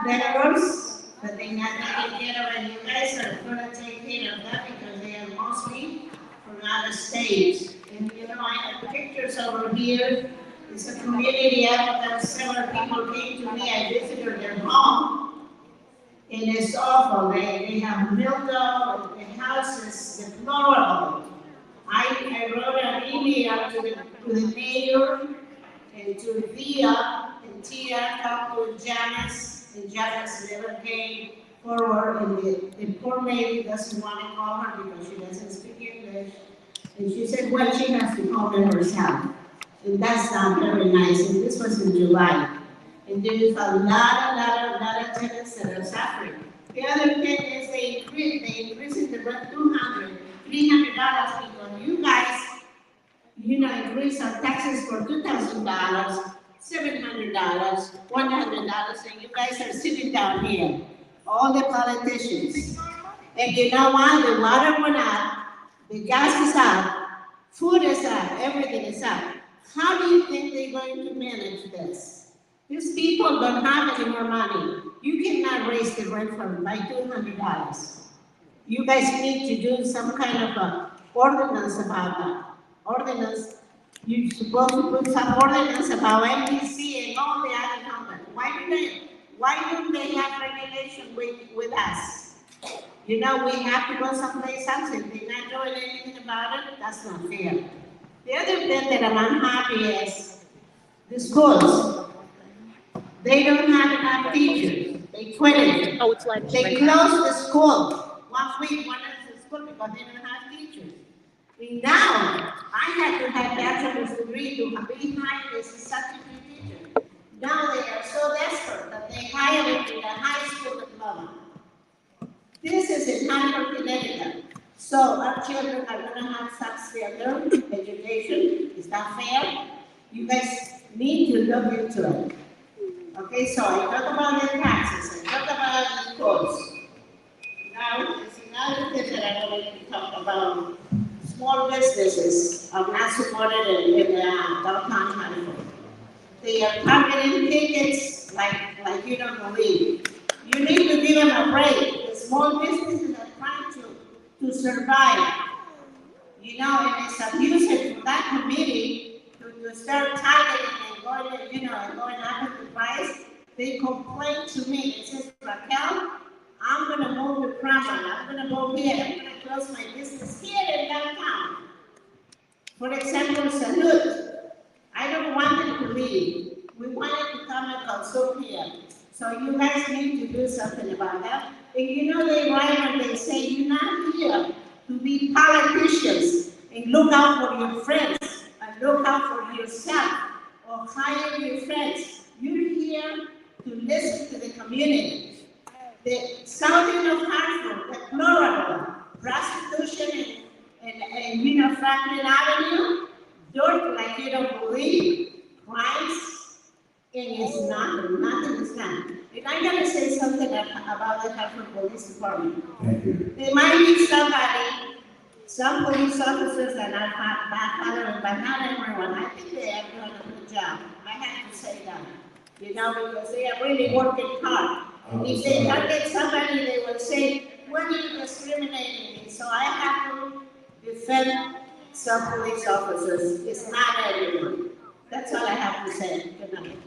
vendors, that they not taking care of, and you guys are gonna take care of that because they are mostly from out of state. And you know, I have pictures over here. It's a community effort. Several people came to me. I visited their home, and it's awful. They have mildew. The house is deplorable. I wrote an email to the mayor and to Thea, and Tia talked to Janice, and Janice never came forward, and the poor lady doesn't want to call her because she doesn't speak English. And she said, well, she has to call them herself. And that's not very nice, and this was in July. And there is a lot of tenants that are suffering. The other thing is they increase it to about $200, $300 because you guys, you know, increase our taxes for $2,000, $700, $100, and you guys are sitting down here, all the politicians. And you know what? The water went up, the gas is up, food is up, everything is up. How do you think they're going to manage this? These people don't have any more money. You cannot raise the rent by $200. You guys need to do some kind of a ordinance about that. Ordinance, you're supposed to put some ordinance about MPC and all the other companies. Why don't they have regulation with us? You know, we have to go someplace else. If they're not doing anything about it, that's not fair. The other thing that I'm unhappy is the schools. They don't have enough teachers. They quit it. Oh, it's like they closed the school 1 week, one of the school because they don't have teachers. And now, I had to have bachelor's degree to be hired as a substitute teacher. Now they are so desperate that they hire me in a high school diploma. This is in Hartford, Connecticut. So our children are going to have substandard education. Is that fair? You guys need to look into it. Okay, so I talk about the taxes, I talk about the schools. Now, there's another thing that I want to talk about. Small businesses are not supported in downtown Hartford. They are targeting tickets like you don't believe. You need to give them a break. The small businesses are trying to survive. You know, and it's abusive for that committee to start targeting and going, you know, and going after the price. They complain to me. It says, Raquel, I'm going to move to Cromwell. I'm going to go here. I'm going to close my business here in downtown. For example, Salute. I don't want them to leave. We want them to come and consume here. So you guys need to do something about that. And you know they write and they say, you're not here to be politicians and look out for your friends and look out for yourself or hire your friends. You're here to listen to the community. The southern of Hartford, the deplorable prostitution and you know, Franklin Avenue, dirt like you don't believe, crimes, and it's nothing is done. And I'm going to say something about the Hartford Police Department. Thank you. There might be somebody, some police officers that are not following, but not everyone. I think they are doing a good job. I have to say that. You know, because they are really working hard. And if they target somebody, they will say, what are you discriminating against? So I have to defend some police officers. It's not everyone. That's all I have to say. Good night.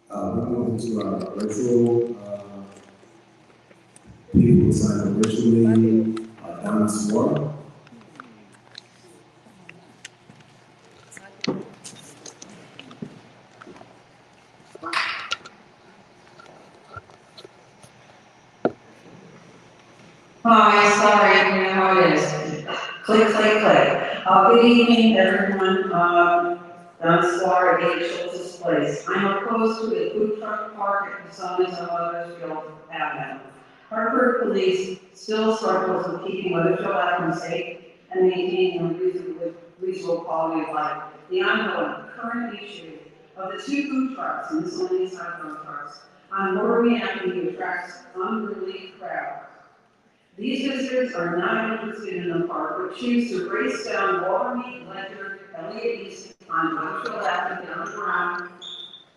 We're moving to our virtual people sign up virtually. Donna Swore. Hi, sorry, you know how it is. Click, click, click. Good evening, everyone. Don Squire at 8 Schultz's Place. I'm opposed to a food truck park at Casonas on Weathersfield Avenue. Hartford Police still struggles with keeping Weathersfield Avenue safe and maintaining a reasonable quality of life. The ongoing current issue of the 2 food trucks and miscellaneous outdoor trucks on Waterway Avenue attracts unruly crowds. These visitors are not interested in the park, but choose to race down Watermead, Ledger, Elliott East on Weathersfield Avenue down the ground,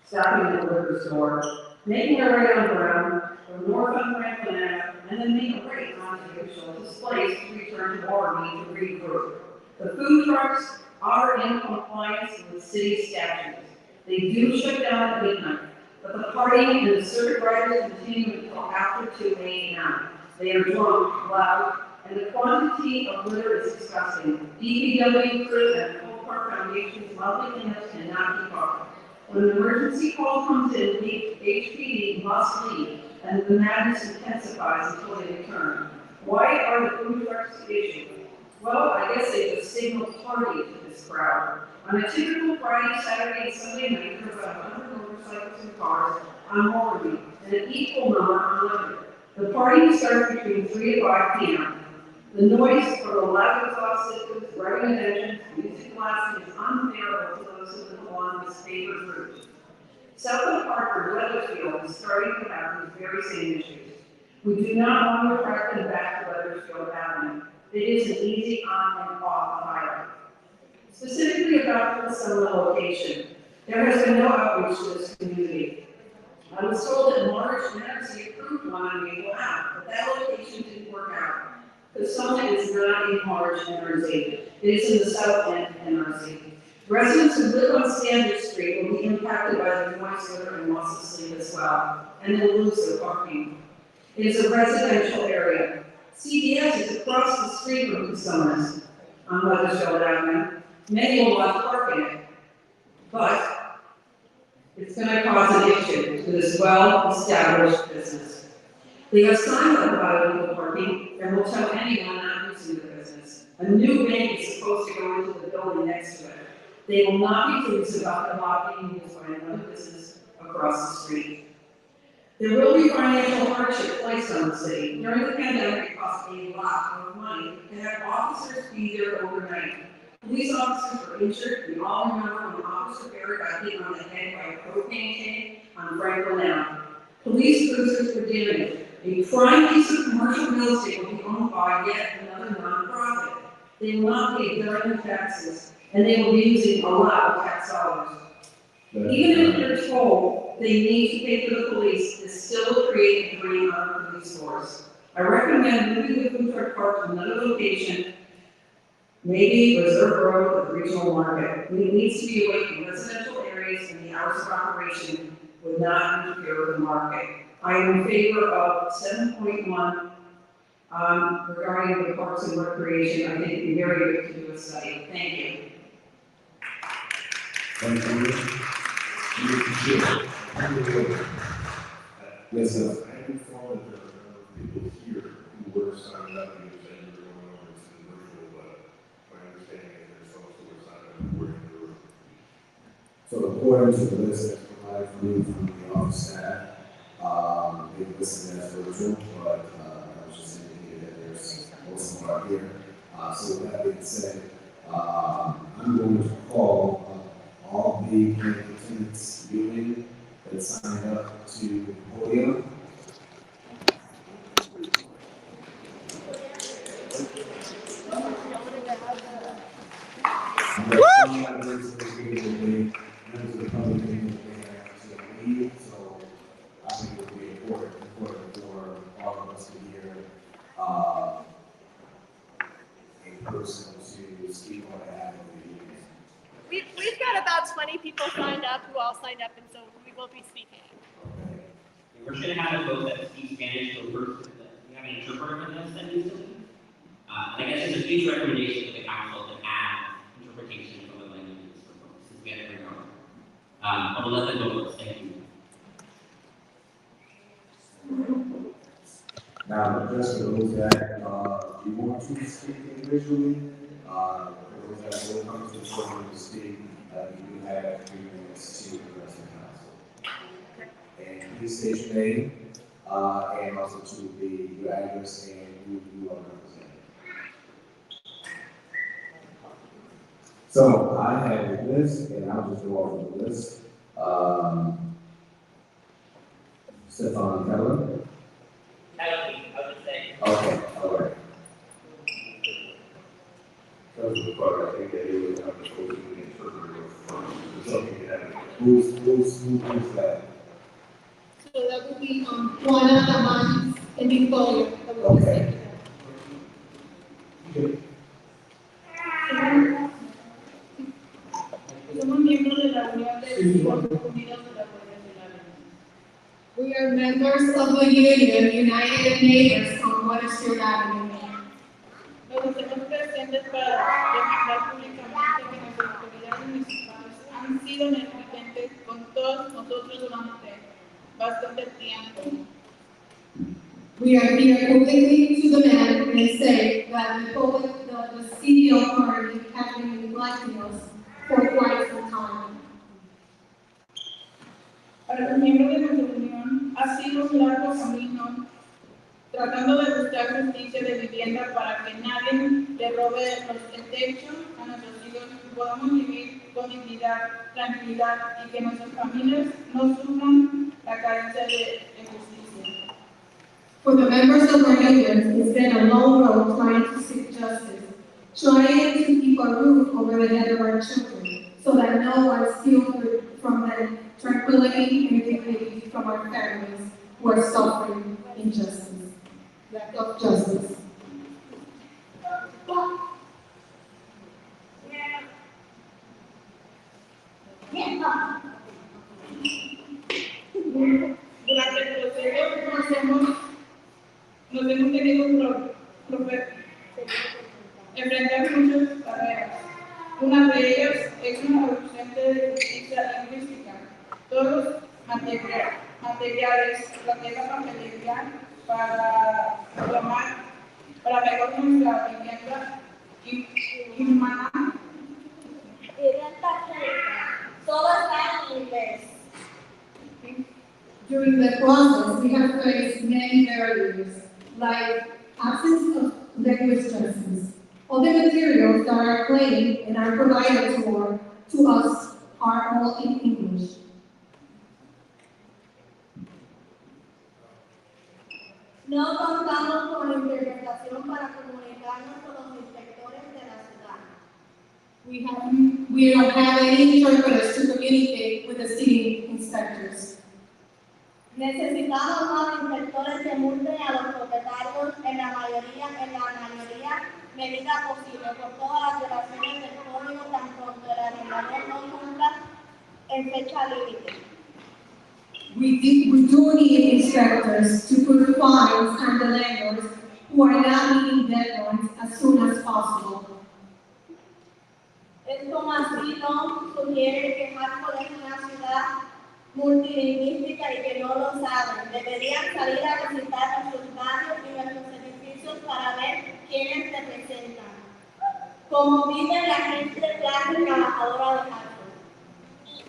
stopping at the liquor store, making their way on Brown, from north on Franklin Ave, and then make a right onto Schultz's Place to return to Watermead to regroup. The food trucks are in compliance with city statutes. They do shut down at midnight, but the partying and the circuit riders continue until after 2 a.m. They are drunk, loud, and the quantity of litter is disgusting. DPW crews and Cole Park Foundation's lovely cleanups cannot keep up. When an emergency call comes in, the HPD must leave, and the madness intensifies until they return. Why are the food trucks the issue? Well, I guess they just signal party to this crowd. On a typical Friday, Saturday, and Sunday night, there are about 100 motorcycles and cars on Waterloo, and an equal number on Ledger. The party starts between 3 and 5 p.m. The noise from the loud exhaust systems, driving engines, music blasting is unbearable to those who live along this favorite route. South of Hartford, Weathersfield is starting to have these very same issues. We do not want to attract them back to Weathersfield Avenue. It is an easy on and off highway. Specifically about the Summer location, there has been no outreach to this community. I was told that March NRC approved one on Maple Ave, but that location didn't work out. Because Summit is not in March NRC. It is in the South End NRC. Residents who live on Standish Street will be impacted by the noise, litter, and loss of sleep as well, and will lose their parking. It is a residential area. CVS is across the street from Casonas on Weathersfield Avenue. Many will want to park in it, but it's going to cause an issue to this well-established business. They have signed up about illegal parking and will tell anyone not using the business. A new bank is supposed to go into the building next to it. They will not be pleased about the lot being used by another business across the street. There will be financial hardship placed on the city. During the pandemic, it cost a lot of money to have officers be there overnight. Police officers were injured. We all remember when Officer Barry got hit on the head by a propane tank on Franklin Ave. Police cruisers were damaged. A prime piece of commercial real estate will be owned by yet another nonprofit. They will not pay government taxes, and they will be using a lot of tax dollars. Even if they're told they need to pay for the police, it still will create a drain on the police force. I recommend moving the food truck park to another location, maybe Reserve Road or the regional market. It needs to be away from residential areas, and the hours of operation would not interfere with the market. I am in favor of 7.1 regarding the parks and recreation. I think it'd be very good to do a study. Thank you. Thank you. Yes, sir. I am informed that there are people here who were signed up and saying they were going over to the virtual, but my understanding is there's folks who were signed up who were in the room. So according to the list that's provided for me from the office staff, it listed as virtual, but I was just indicating that there's most more here. So with that being said, I'm going to call all the Tenants union that signed up to the podium. So I think it would be important for all of us to hear a person to speak on behalf of the union. We've got about 20 people signed up who all signed up, and so we will be speaking. Okay. We're going to have a vote that speaks Spanish to a person that we have an interpreter in this that needs to leave. And I guess there's a future recommendation to the council to add interpretation from the languages for folks since we have to bring on. I will let them go first. Thank you. Now, just for those that you want to speak individually, course, that will come to the podium to speak. You do have 3 minutes to address the council. And please state your name, and also to your address and who you are representing. So I have a list, and I'll just go off the list. Stefan Keller. Kelly, I would say. Okay, all right. Councilman Clark, I think that they would have to go to the interpreter something that. Who's that? So that would be Juana Tamanes and Victoria. Okay. Somos miembros de la Unión de Vecinos Unidos de la Guardia Nacional. We are members of the Union, United Neighbors on Watersfield Avenue. Nos hacemos presentes para demandar públicamente que nuestras autoridades municipales han sido negligentes con todos nosotros durante bastante tiempo. We are here publicly to demand and say that the city authority has been neglecting us for quite some time. Para los miembros de nuestra unión ha sido un largo camino tratando de buscar justicia de vivienda para que nadie le robe el techo a nuestros hijos y podamos vivir con dignidad, tranquilidad y que nuestras familias no sufran la carencia de justicia. For the members of our union, it's been a long road trying to seek justice, trying to keep a roof over the head of our children, so that no one steals from them tranquility and dignity from our families who are suffering injustice, lack of justice. Durante el proceso nos hemos tenido enfrentar muchas barreras. Una de ellas es una ausente de justicia lingüística. Todos los materiales, la tierra papelería para mejor nuestra vivienda humana. Todo está en inglés. During the process, we have faced many barriers, like absence of language lessons. All the materials that are claimed and are provided to us are all in English. No contamos con interpretación para comunicarnos con los inspectores de la ciudad. We don't have any interpreters to communicate with the city inspectors. Necesitamos más inspectores que multen a los propietarios en la mayoría medida posible por todas las violaciones del código tan pronto el arrendador no cumpla en fecha límite. We do need inspectors to put fines on the landlords who are not meeting deadlines as soon as possible. Esto más no sugiere que Marco es una ciudad multilingüística y que no lo saben. Deberían salir a visitar nuestros barrios y nuestros edificios para ver quiénes representan. Como vive la gente de clase trabajadora de Hartford.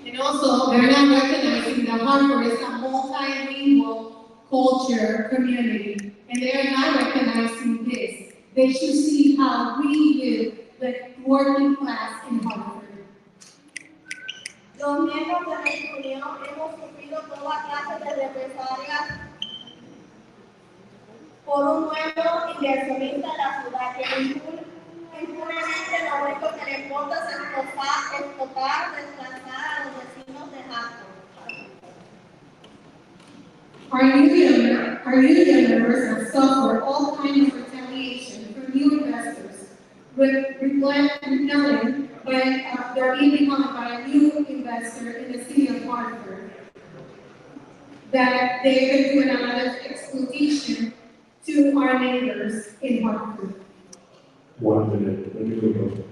And also, they're not recognizing that Hartford is a multilingual culture community, and they are not recognizing this. They should see how we live, the working class in Hartford. Los miembros de nuestra unión hemos sufrido toda clase de represalias por un nuevo inversionista en la ciudad que impunemente lo único que le importa es explotar, desplazar a los vecinos de Hartford. Our union members have suffered all kinds of retaliation from new investors, they're being become by a new investor in the city of Hartford. That they've been doing a lot of exploitation to our neighbors in Hartford. 1 minute.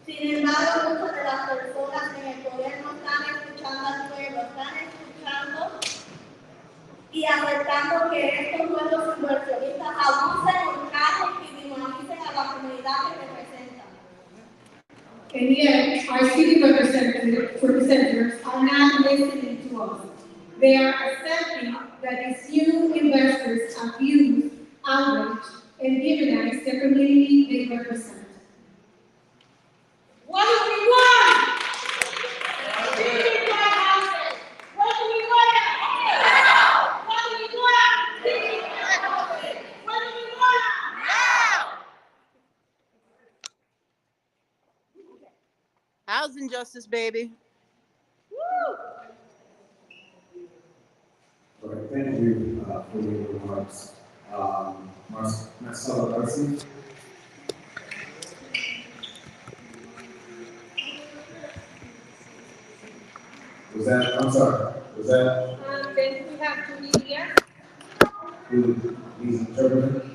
Sin embargo, muchas de las personas en el gobierno están escuchando al pueblo, están escuchando y aceptando que estos nuevos inversionistas abusen, encajen y dinamucen a la comunidad que representan. And yet, our city representatives are not listening to us. They are accepting that these new investors abuse, outrage, and demonize the community they represent. What do we want? What do we want? What do we want? What do we want? Housing justice, baby. All right, thank you for your remarks. Marcelo Garcia. Was that, I'm sorry, was that? Then we have to be here. He's interpreter?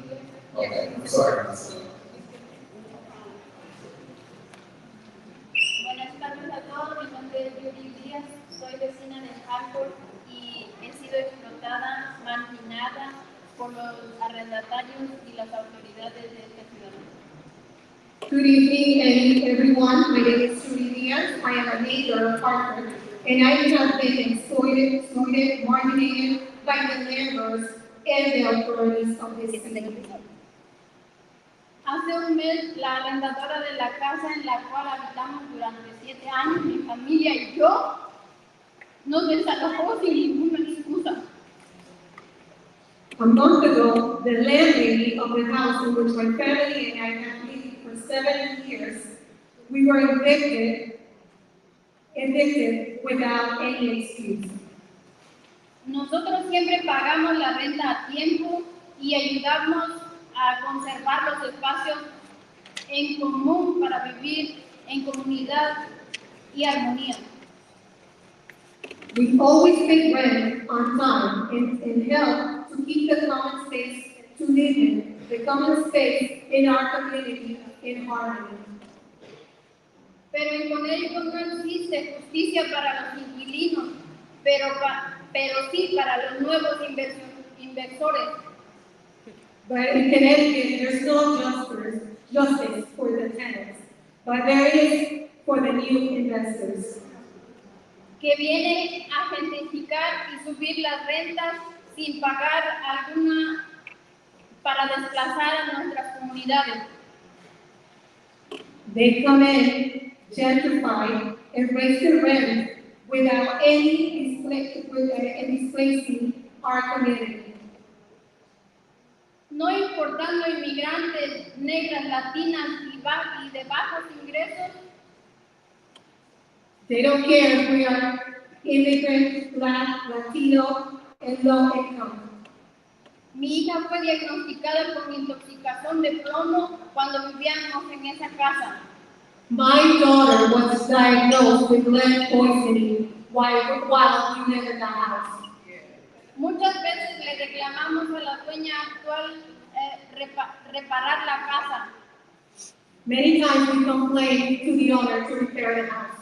Okay, I'm sorry, Marcelo. Buenas tardes a todos, mi nombre es Yuri Díaz, soy vecina de Hartford y he sido explotada, marginada por los arrendatarios y las autoridades de esta ciudad. Good evening, everyone. My name is Judy Diaz. I am a neighbor of Hartford, and I have been exploited, marginated by the landlords and the authorities of this city. Hace un mes, la arrendadora de la casa en la cual habitamos durante 7 años, mi familia y yo, nos desalojó sin ninguna excusa. A month ago, the landlady of the house in which my family and I have lived for 7 years, we were evicted without any excuse. Nosotros siempre pagamos la renta a tiempo y ayudamos a conservar los espacios en común para vivir en comunidad y armonía. We always pay rent on time and help to keep the common space to live in, the common space in our community in harmony. Pero con ello no existe justicia para los inquilinos, pero sí para los nuevos inversores. But in Connecticut, there's no justice for the tenants, but there is for the new investors. Que vienen a gentrificar y subir las rentas sin pagar alguna para desplazar a nuestras comunidades. They come in, gentrify, and raise the rent without any displacing our community. No importando inmigrantes, negras, latinas y de bajos ingresos. They don't care if we are immigrant, Black, Latino, and low income. Mi hija fue diagnosticada con intoxicación de plomo cuando vivíamos en esa casa. My daughter was diagnosed with lead poisoning while we lived in the house. Muchas veces le reclamamos a la dueña actual reparar la casa. Many times we complain to the owner to repair the house.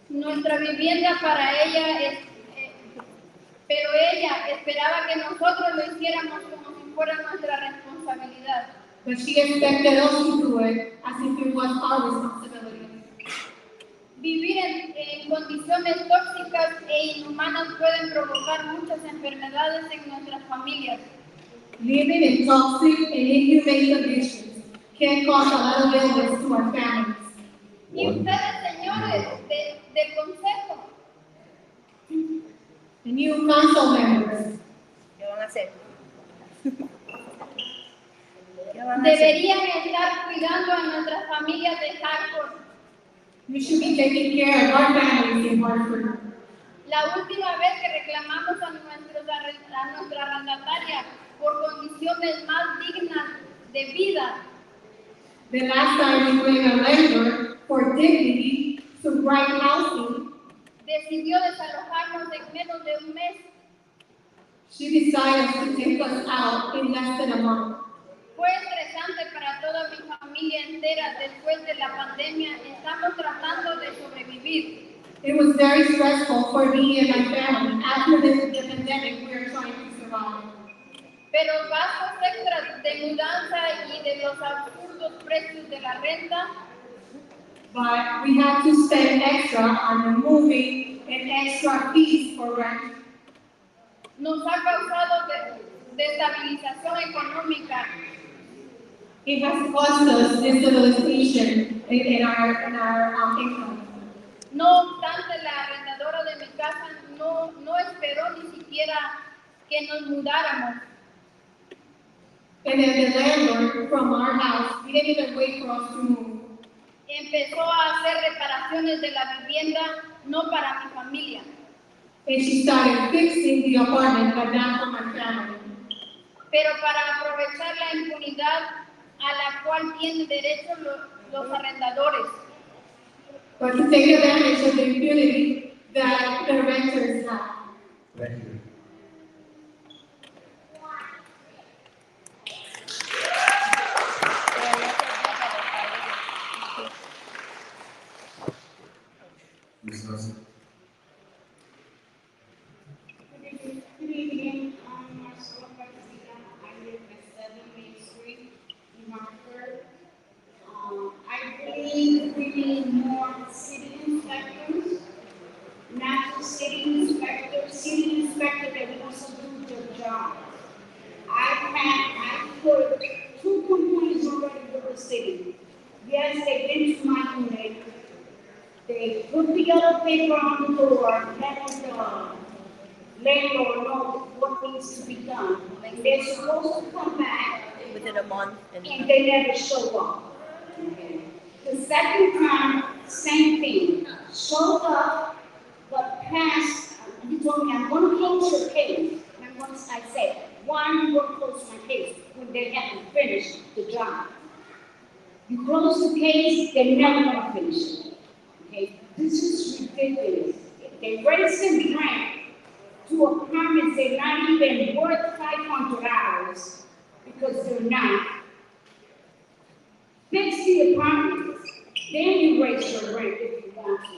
Nuestra vivienda para ella pero ella esperaba que nosotros lo hiciéramos como si fuera nuestra responsabilidad. But she expected us to do it as if it was our responsibility. Vivir en condiciones tóxicas e inhumanas pueden provocar muchas enfermedades en nuestras familias. Living in toxic and inhumane conditions can cause a lot of illness to our families. Y ustedes, señores, del consejo, the new council members, ¿qué van a hacer? deberían estar cuidando a nuestras familias de Hartford. We should be taking care of our families in Hartford. La última vez que reclamamos a nuestra arrendataria por condiciones más dignas de vida, the last time we blamed a landlord for dignity to right housing, decidió desalojarnos en menos de un mes. She decided to take us out in less than a month. Fue estresante para toda mi familia entera después de la pandemia. Estamos tratando de sobrevivir. It was very stressful for me and my family. After the pandemic, we are trying to survive. Pero gastos extras de mudanza y de los absurdos precios de la renta. But we have to spend extra on the moving and extra fees for rent. Nos ha causado destabilización económica. It has caused us destabilization in our income. No obstante, la arrendadora de mi casa no esperó ni siquiera que nos mudáramos. And then the landlord from our house didn't even wait for us to move. Empezó a hacer reparaciones de la vivienda, no para mi familia. And she started fixing the apartment, but not for my family. Pero para aprovechar la impunidad a la cual tienen derecho los arrendadores. But to take advantage of the impunity that the renters have. Thank you. Ms. Nelson. Good evening, Marcelo Garcia. I live at 7 Main Street in Hartford. I believe we need more city inspectors, not just city inspectors that will also do their job. I put 2 complaints already with the city. Yes, they've been to my unit. They put the yellow paper on the door, letting the landlord know what needs to be done. They're supposed to come back within a month, and they never show up. Okay. The second time, same thing. Showed up, but passed. He told me, I'm going to close your case. And once I said, why are you going to close my case when they haven't finished the job? You close the case, they're never going to finish it. Okay? This is ridiculous. They raise the rent to apartments they're not even worth $500 because they're not. Fix the apartments, then you raise your rent if you want to.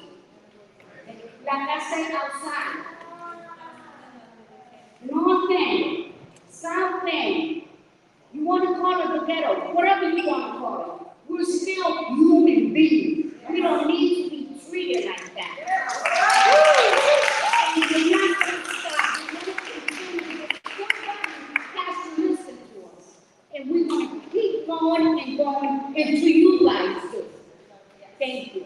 Like I said outside. North End, South End, you want to call it the ghetto, whatever you want to call it. We're still human beings. We don't need to be treated like that. And you're not going to stop. You're going to continue. Somebody has to listen to us. And we're going to keep going and going until you guys do. Thank you.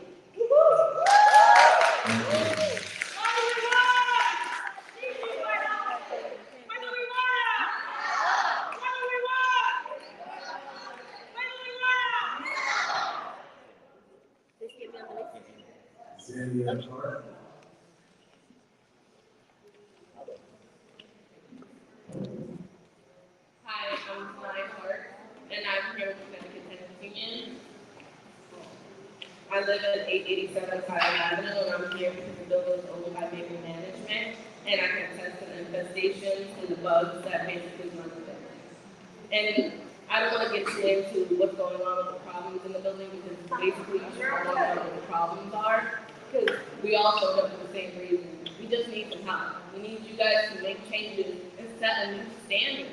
Hi, I'm Nye Hart, and I'm here with the Connecticut Tenants Union. I live at 887 Cotton Avenue, and I'm here because the building is owned by Maple Management, and I can attest to the infestations and the bugs that basically run the building. And I don't want to get too into what's going on with the problems in the building, because basically you should all know what the problems are, because we all showed up for the same reason. We just need some help. We need you guys to make changes and set a new standard.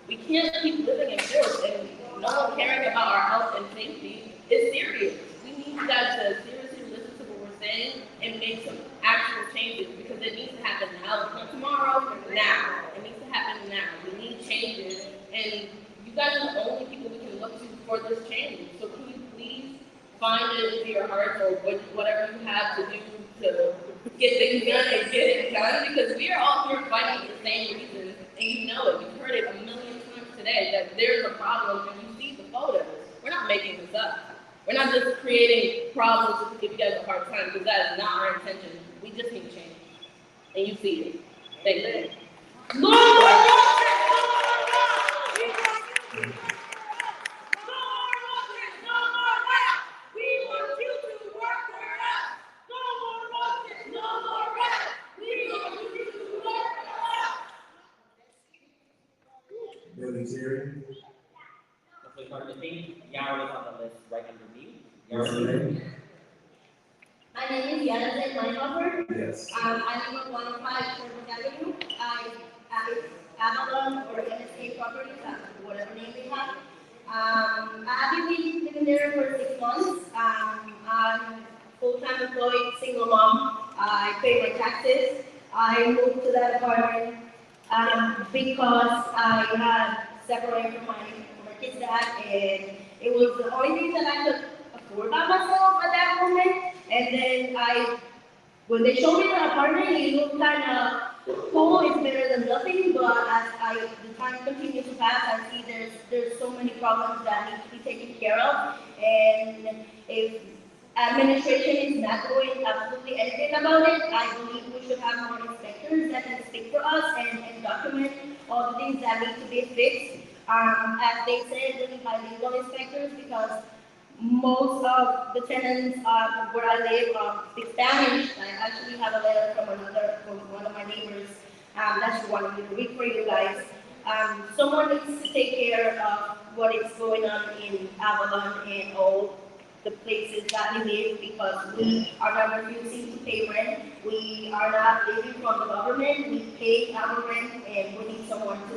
We can't keep living in fear and no one caring about our health and safety is serious. We need you guys to seriously listen to what we're saying and make some actual changes, because it needs to happen now. It's not tomorrow, now. It needs to happen now. We need changes, and you guys are the only people we can look to for this change. So can you please find it into your heart, or whatever you have to do to get things done and get it done, because we are all here fighting for the same reasons, and you know it. We've heard it a million times today that there's a problem when you see the photos. We're not making this up. We're not just creating problems just to give you guys a hard time, because that is not our intention. We just need change, and you see it. Thank you. No more Building Terry. Hopefully part of the team. Yara was on the list right under me. What's the name? My name is Yara Zay Myhofer. Yes. I live on 105 Sherwood Avenue. Avalon or NSA properties, whatever name they have. I've been living there for 6 months. I'm full-time employed, single mom. I pay my taxes. I moved to that apartment because I had separated from my kid's dad, and it was the only thing that I could afford by myself at that moment. And then when they showed me the apartment, it looked kind of cool. It's better than nothing, but as the time continues to pass, I see there's so many problems that need to be taken care of, and if administration is not doing absolutely anything about it, I believe we should have more inspectors that can speak for us and document all the things that need to be fixed. As they said, really bilingual inspectors, because most of the tenants where I live speak Spanish. I actually have a letter from one of my neighbors that she wanted me to read for you guys. Someone needs to take care of what is going on in Avalon and all the places that we live, because we are not refusing to pay rent. We are not living from the government. We pay our rent, and we need someone to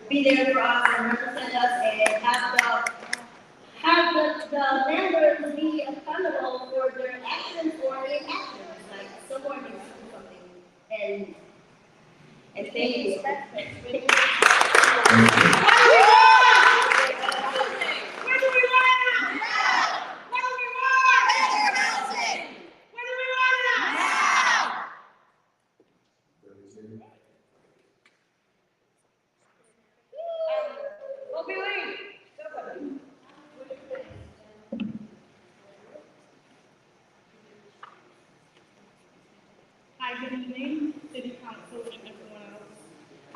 be there for us and represent us and have the landlords be accountable for their actions or inactions. Like someone needs to do something. And thank you. Hi, good evening, City Council and everyone else.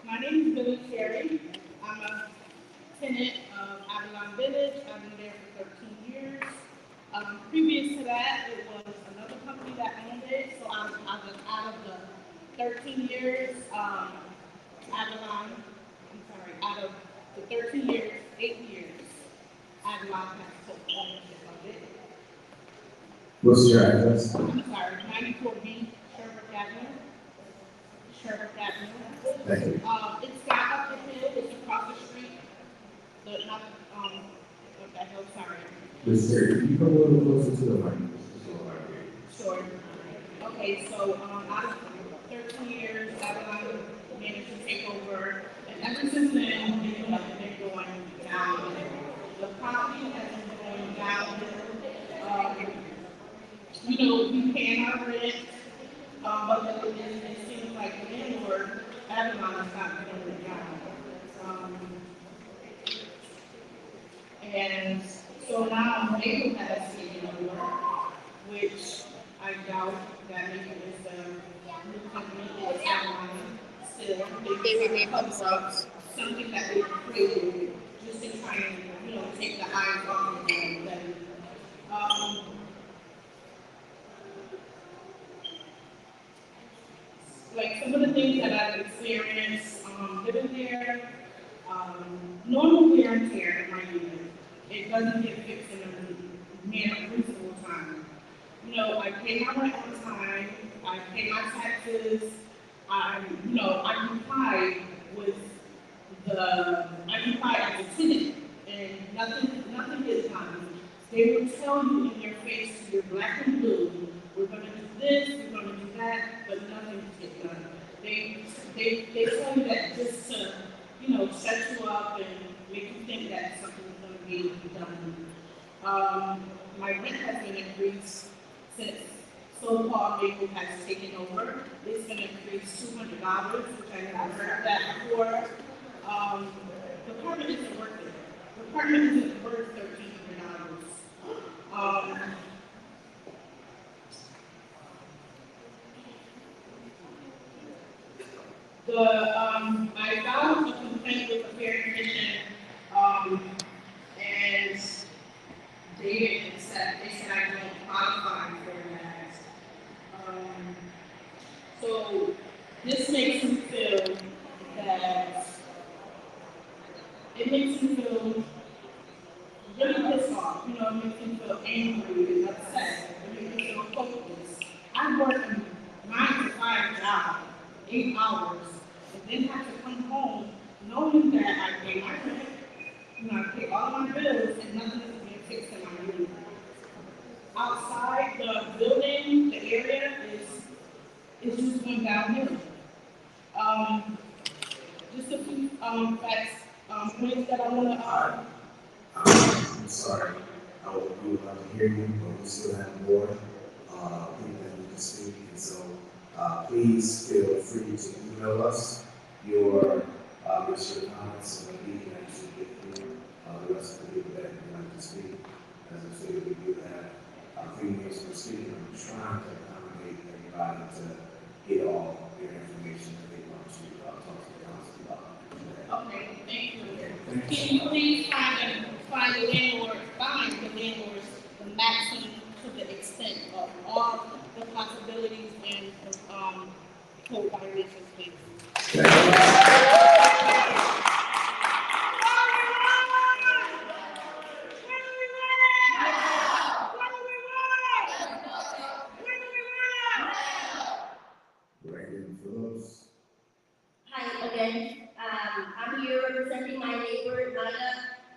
My name is Billy Cherry. I'm a tenant of Avalon Village. I've been there for 13 years. Previous to that, it was another company that owned it, so I was out of the 13 years, Avalon, out of the 13 years, 8 years, Avalon has took ownership of it. What's your address? I'm sorry, 94B Sherbrooke Avenue. Sherbrooke Avenue. Thank you. It's got up the hill, it's across the street. Sorry. Ms. Terry, can you come a little closer to the mic? Sure. Okay, so out of 13 years, Avalon managed to take over, and ever since then, they've been going down. The property has been going down. We paying our rent, but it seems like the landlord, Avalon, is not paying it down. And so now Maple has taken over, which I doubt that Maple is the new company or Avalon still. They rename themselves. Something that they created just to try and, take the eyes off of them. Like some of the things that I've experienced living there, normal wear and tear in my unit. It doesn't get fixed in a reasonable time. I pay my rent on time, I pay my taxes, I comply with I comply as a tenant, and nothing is done. They will tell you in your face, you're black and blue, we're gonna do this, we're gonna do that, but nothing gets done. They tell you that just to, set you up and make you think that something's gonna be done. My rent has been increased since so-called Maple has taken over. It's been increased $200, which I never heard of that before. The apartment isn't worth it. The apartment isn't worth $1,300. I filed a complaint with the Fair Commission, and they didn't accept. They said I don't qualify for that. So this makes me feel that it makes me feel really pissed off. It makes me feel angry and upset. It makes me feel hopeless. I work a 9 to 5 job, 8 hours, and then have to come home knowing that I pay my rent, I pay all my bills, and nothing is being fixed in my unit. Outside the building, the area is just going downhill. Just a few facts, points that I want to. I'm sorry. We would love to hear you, but we still have more people that need to speak. And so please feel free to email us your comments so that we can actually get through the rest of the people that would like to speak. As I said, we do have 3 minutes for speaking. I'm trying to accommodate everybody to get all their information that they want to talk to the council about. Okay, thank you. Okay, Can you please find the landlords the maximum to the extent of all the possibilities and code violations, please? Hi again. I'm here representing my neighbor, Naya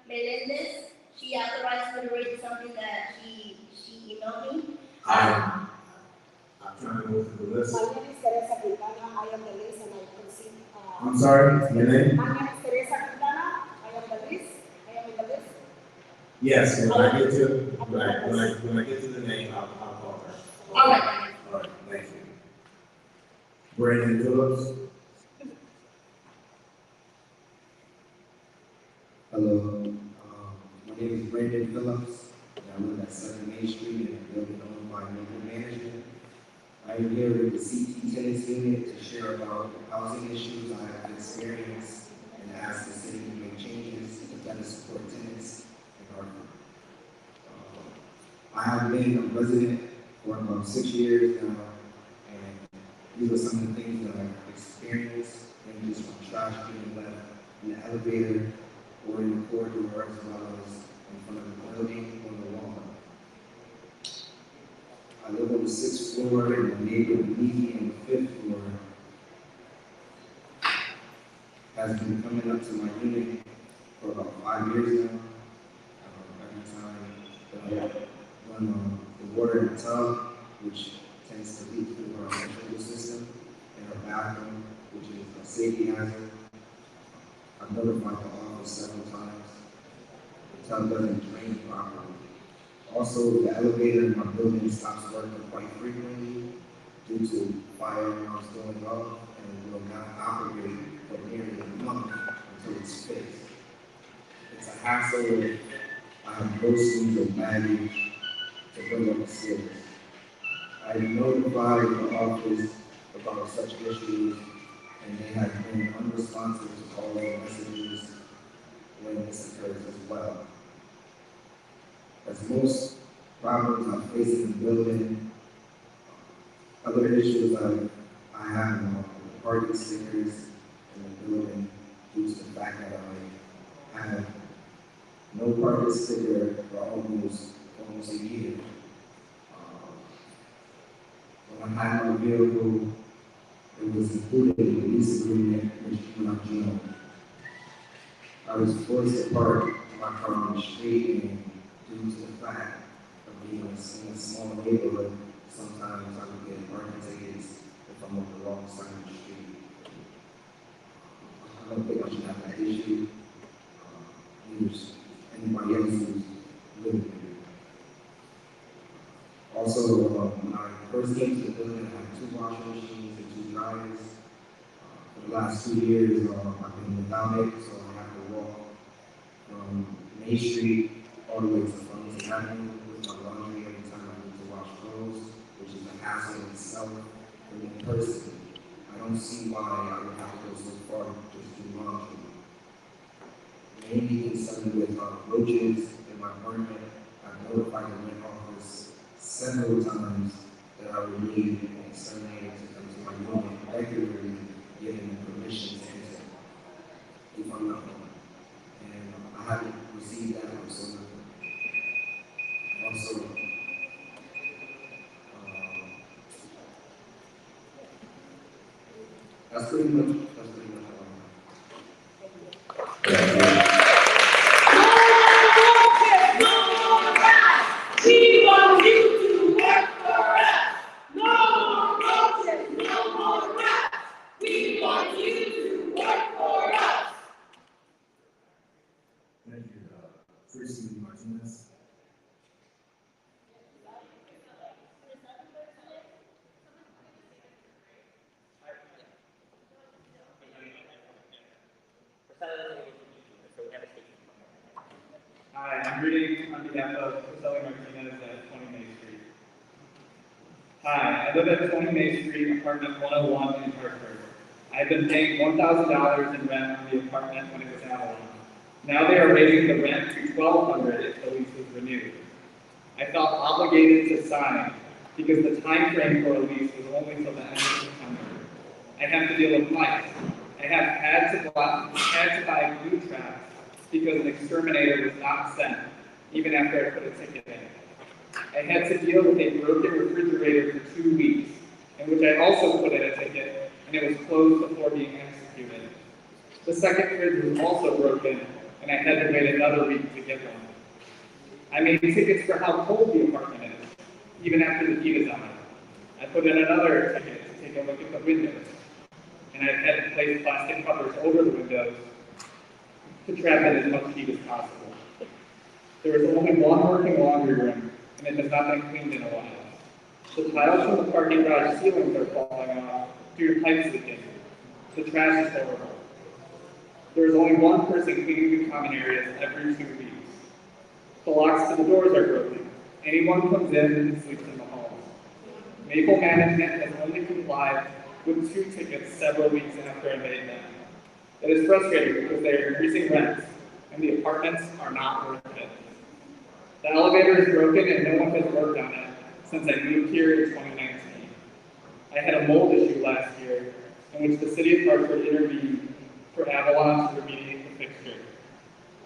Melendez. She authorized me to read something that she emailed me. I'm trying to go through the list. My name is Teresa Quintana. I am the list and I concede. I'm sorry, your name? My name is Teresa Quintana. I am the list. I am in the list. Yes, when I get to the name, I'll call her. All right. All right, thank you. Brandon Phillips. Hello, my name is Brandon Phillips, and I live at 7 Main Street in a building owned by Local Management. I am here with the CT Tenants Unit to share about the housing issues I have experienced and ask the city to make changes to better support tenants in Hartford. I have been a resident for about 6 years now, and these are some of the things that I've experienced, things from trash being left in the elevator, or in the corridor, as well as in front of the building on the lawn. I live on the 6th floor, and my neighbor beneath me on the 5th floor has been coming up to my unit for about 5 years now. Every time that I run the water in the tub, which tends to leak through our electrical system, and our bathroom, which is a safety hazard. I've notified the office several times. The tub doesn't drain properly. Also, the elevator in my building stops working quite frequently due to fire alarms going off and will not operate for nearly a month until it's fixed. It's a hassle if I have groceries or baggage to bring up the stairs. I notified the office about such issues, and they have been unresponsive to all the messages when this occurs as well. As most problems I face in the building, other issues I have with parking stickers in the building due to the fact that I have no parking sticker for almost a year. When I had my vehicle, it was included in the lease agreement, which you not know. I was forced to park my car on the street, and due to the fact of being in a small neighborhood, sometimes I would get parking tickets if I'm on the wrong side of the street. I don't think I should have that issue. Anybody else who's living here. Also, when I first came to the building, I had 2 washing machines and 2 dryers. For the last 2 years, I've been without it, so I have to walk from Main Street all the way to Flemington Avenue with my laundry every time I need to wash clothes, which is a hassle in itself for me personally. I don't see why I would have to go so far to just do laundry. Mainly concerned with roaches in my apartment. I've notified the rent office several times that I would need an exterminator to come to my unit regularly, giving them permission to enter if I'm not home. And I haven't received that also. That's pretty much all I have. I'm reading on behalf of Jose Martinez at 20 May Street. Hi, I live at 20 May Street, apartment 101 in Hartford. I've been paying $1,000 in rent on the apartment when it was Avalon. Now they are raising the rent to $1,200 if the lease is renewed. I felt obligated to sign because the time frame for a lease was only till the end of September. I have to deal with life. I have had to buy glue traps because an exterminator was not sent, even after I put a ticket in. I had to deal with a broken refrigerator for 2 weeks, in which I also put in a ticket, and it was closed before being executed. The second fridge was also broken, and I had to wait another week to get one. I made tickets for how cold the apartment is, even after the heat is on. I put in another ticket to take a look at the windows, and I had to place plastic covers over the windows to trap in as much heat as possible. There is only one working laundry room, and it has not been cleaned in a while. The tiles from the parking garage ceilings are falling off due to pipes leaking. The trash is horrible. There is only one person cleaning the common areas every 2 weeks. The locks to the doors are broken. Anyone comes in and sleeps in the halls. Maple management has only complied with 2 tickets several weeks after I made them. It is frustrating because they are increasing rents, and the apartments are not worth it. The elevator is broken and no one has worked on it since I moved here in 2019. I had a mold issue last year in which the city of Hartford intervened for Avalon to remediate the fixture.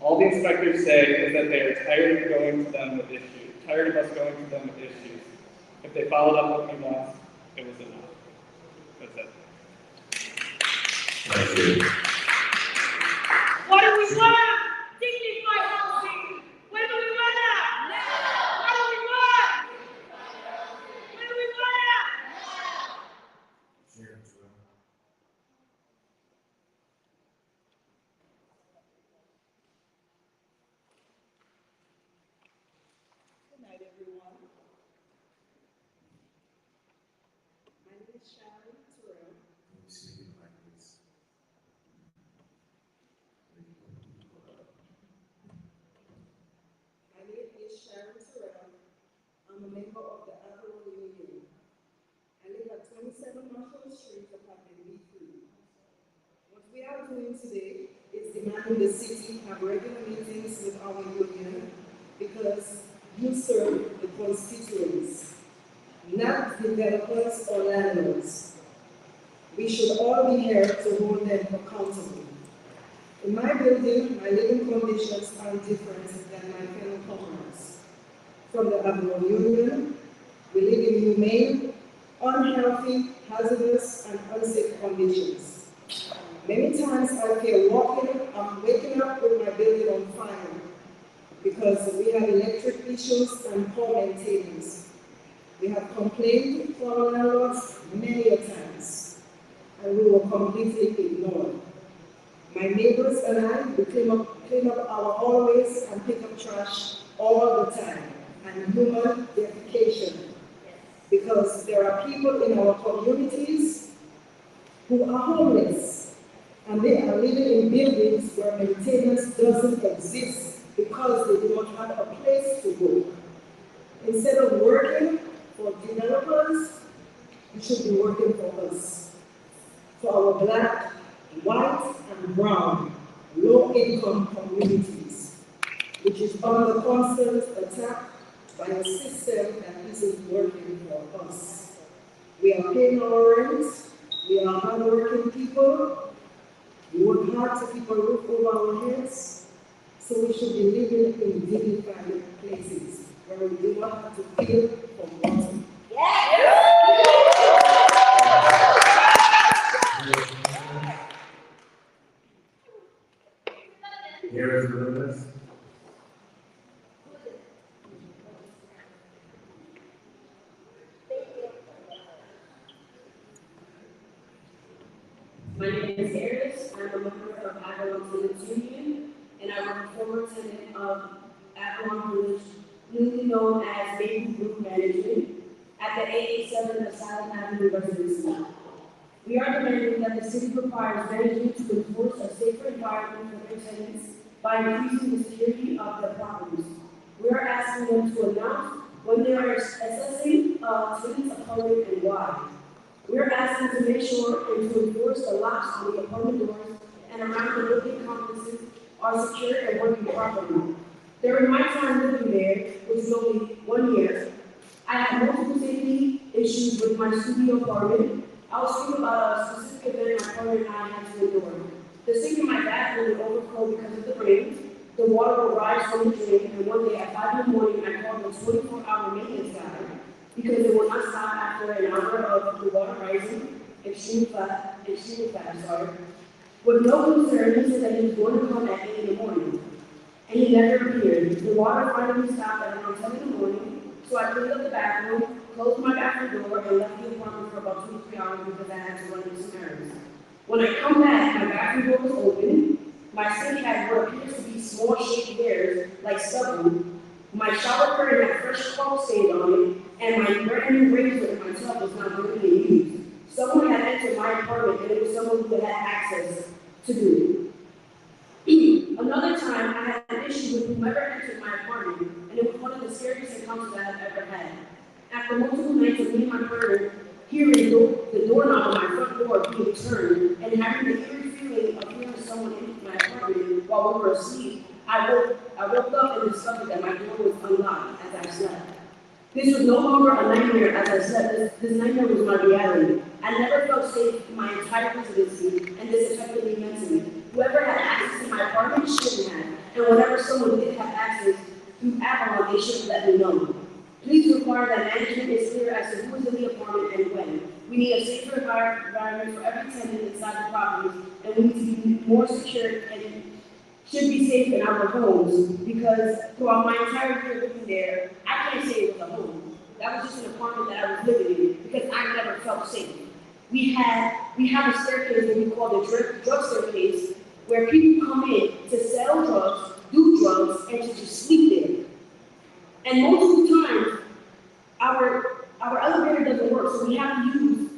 All the inspectors say is that they are tired of going to them with issues, tired of us going to them with issues. If they followed up with me once, it was enough. That's it. Thank you. What do we want? Dignified housing. When do we want it? Now. What do we want? When do we want it? Good night, everyone. My name is Sharon Terrell. My name is Sharon Terrell. I'm a member of the Avalon Union. I live at 27 Marshall Street, apartment B3. What we are doing today is demanding the city have regular meetings with our union because you serve the constituents, not developers or landlords. We should all be here to hold them accountable. In my building, my living conditions are different than my fellow commoners. From the Avalon Union, we live in humane, unhealthy, hazardous, and unsafe conditions. Many times I feel waking up with my building on fire because we have electric issues and poor maintenance. We have complained to our landlords many times, and we were completely ignored. My neighbors and I, we clean up our hallways and pick up trash all the time, and human defecation. Because there are people in our communities who are homeless, and they are living in buildings where maintenance doesn't exist because they do not have a place to go. Instead of working for developers, you should be working for us, for our Black, white, and brown, low-income communities, which is under constant attack by a system that isn't working for us. We are paying our rent, we are hardworking people, we work hard to keep a roof over our heads, so we should be living in dignified places where we do not have to feel from bottom. Here is the list. My name is Eris. I'm a member of Avalon Tenants Union, and I'm a former tenant of Avalon Village, newly known as Baby Group Management, at the 887 Asylum Avenue Residency. We are demanding that the city requires management to enforce a safer environment for their tenants by increasing the security of their properties. We are asking them to announce when they are assessing tenants' apartment and why. We are asking to make sure and to enforce the locks on the apartment doors and around the living complexes are secured and working properly. During my time living there, which is only 1 year, I had multiple safety issues with my studio apartment. I was thinking about a specific event my partner and I had to endure. The sink in my bathroom would overflow because of the rain. The water would rise from the drain, and one day at 5 in the morning, I called the 24-hour maintenance guy because it would not stop after an hour of the water rising extremely fast, With no concern, he said that he was going to come at 8 in the morning, and he never appeared. The water finally stopped at around 10 in the morning, so I cleaned up the bathroom, closed my bathroom door, and left the apartment for about 2 to 3 hours because I had to run into some errands. When I come back, my bathroom door was open. My sink had what appears to be small shaped hairs, like stubble. My shower curtain had fresh coal stains on it, and my brand new razor in my tub was not really being used. Someone had entered my apartment, and it was someone who had access to do it. Another time, I had an issue with whomever entered my apartment, and it was one of the scariest encounters I have ever had. After multiple nights of me and my partner hearing the doorknob on my front door being turned and having the eerie feeling of hearing someone in my apartment while we were asleep, I woke up and discovered that my door was unlocked as I slept. This was no longer a nightmare as I slept. This nightmare was my reality. I never felt safe in my entire residency, and this affected me mentally. Whoever had access to my apartment shouldn't have, and whenever someone did have access through Avalon, they should have let me know. Please require that management is clear as to who is in the apartment and when. We need a safer environment for every tenant inside the property, and we need to be more secure and should be safe in our homes, because throughout my entire year living there, I can't say it was a home. That was just an apartment that I was living in, because I never felt safe. We have a staircase that we call the drug staircase, where people come in to sell drugs, do drugs, and to just sleep there. And multiple times, our elevator doesn't work, so we have to use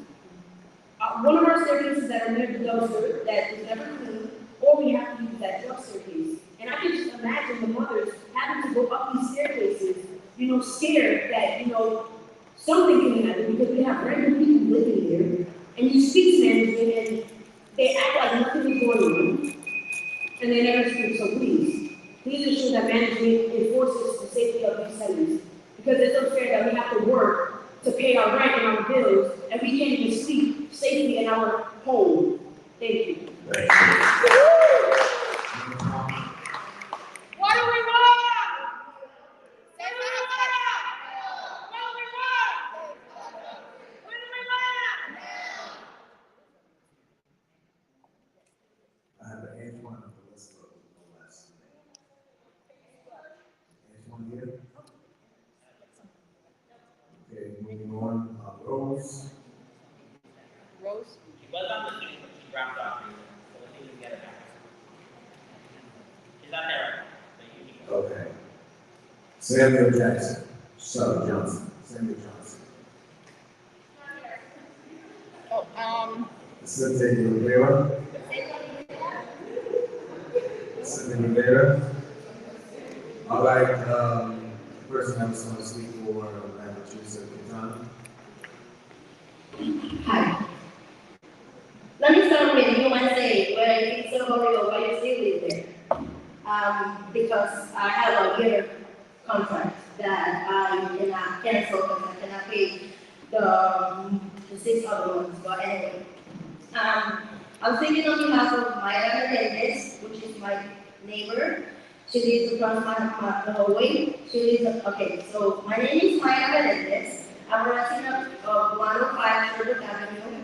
one of our staircases that are near the dumpster that is never clean, or we have to use that drug staircase. And I can just imagine the mothers having to go up these staircases, scared that, something can happen because we have random people living there, and you speak to management and they act like nothing is going on, and they never speak. So please ensure that management enforces the safety of these tenants, because it's unfair that we have to work to pay our rent and our bills, and we can't even sleep safely in our home. Thank you. What do we want? Say what we want. What do we want? What do we want? I have an Antoine on the list of the last name. Antoine here? Okay, moving on, Rose. Rose? She was on the screen, but she dropped off, so let's see if we get her back. She's not there. Okay. Samuel Jackson. Johnson. Samuel Johnson. Cynthia Rivera. Cynthia Rivera. All right, the person I was going to speak for, Teresa Quintana. Hi. Let me start with you might say, well, it's so horrible, why you still live there? Because I have a year contract that I cannot cancel because I cannot pay the 6 other months, but anyway. I'm thinking on behalf of Mayra Melendez, which is my neighbor. She lives across the hallway. Okay, so my name is Mayra Melendez. I'm a resident of 105 Sherwood Avenue,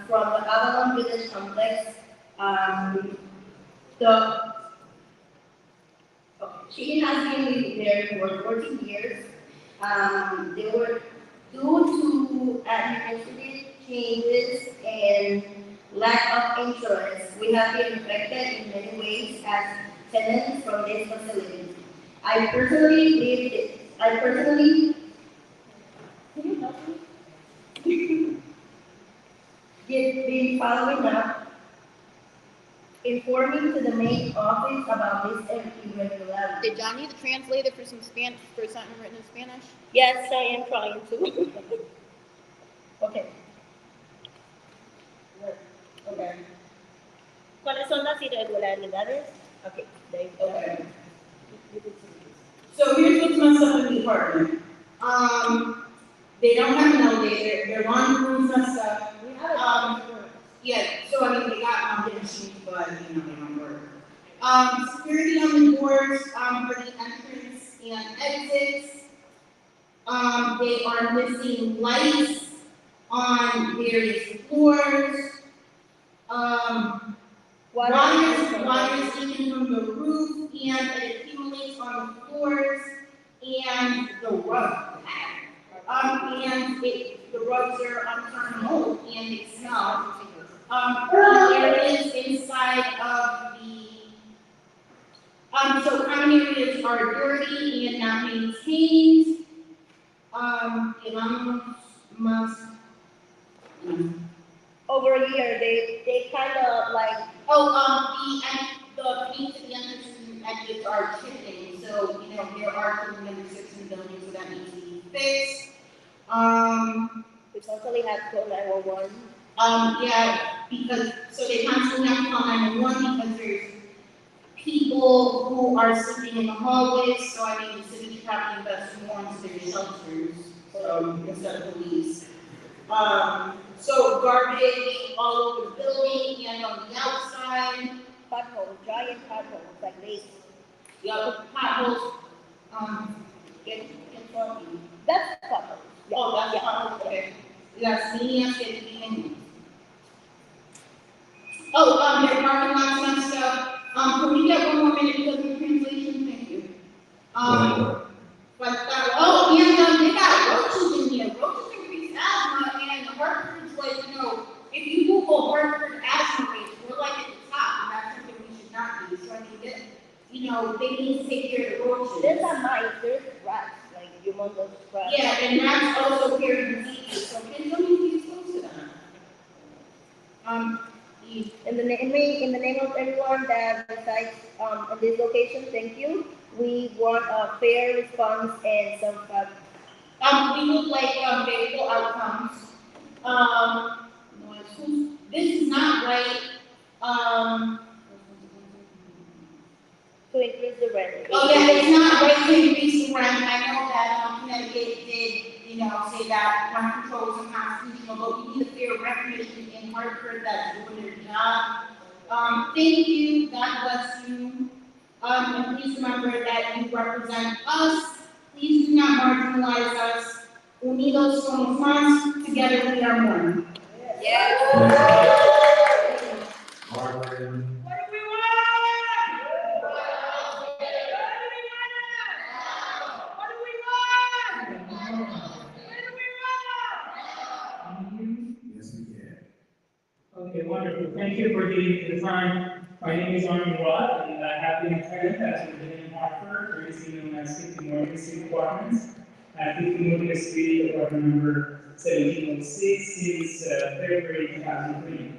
from the Avalon Village Complex. She has been living there for 14 years. They were due to administrative changes and lack of insurance. We have been affected in many ways as tenants from this facility. I personally, can you help me? Been following up informing to the main office about this irregularity. Did John need a translator for some Spanish, for something written in Spanish? Yes, I am trying to. Okay. Okay. ¿Cuáles son las irregularidades? Okay, there you go. Okay. So here's what's messed up in the apartment. They don't have an elevator, their laundry room's messed up. Yeah, so I mean, they got mounted machines, but you know, they don't work. Security on the doors, for the entrance and exits. They are missing lights on various floors. Water is leaking from the roof and it accumulates on the floors and the rug. The rugs are starting to mold and they smell. Areas inside of the, so common areas are dirty and not maintained. Over here, they kind of like. The paint at the entrances are chipping, so you know there are people number 6 in the building, so that needs to be fixed. We constantly have to call 911. Yeah, because so they constantly have to call 911 because there's people who are sleeping in the hallways. So I mean, the city should probably invest more into their shelters, so instead of police. So garbage all over the building and on the outside. Potholes, giant potholes, like this. Yep, potholes. Get from you. That's potholes. Yeah. Oh, that's potholes. Okay. Yes, medium getting. Their parking lot's messed up. Can we get one more minute because of the translation? Thank you. They got roaches in here. Roaches increase asthma, and Hartford's like, you know, if you Google Hartford asthma rates, we're like at the top, and that's something we should not be. So I mean, you know, they need to take care of the roaches. There's not mice, there's rats, like humongous rats. Yeah, and rats also carry diseases, so kids don't need to be exposed to them. In the name of everyone that resides in this location, thank you. We want a fair response and some we would like favorable outcomes. This is not right. To increase the rent. Oh yeah, it's not right to increase the rent. I know that Connecticut did, you know, say that rent control is unconstitutional, but we need a fair rent commission in Hartford that's doing their job. Thank you, God bless you. And please remember that you represent us. Please do not marginalize us. Unidos somos más, together we are one. Yes. Okay, wonderful. Thank you for giving me the time. My name is Armin Rod, and I have been a tenant as we've been in Hartford, previously known as 50 Morgan Street Apartments, at 50 Morgan Street, apartment number 1706, since February 2003.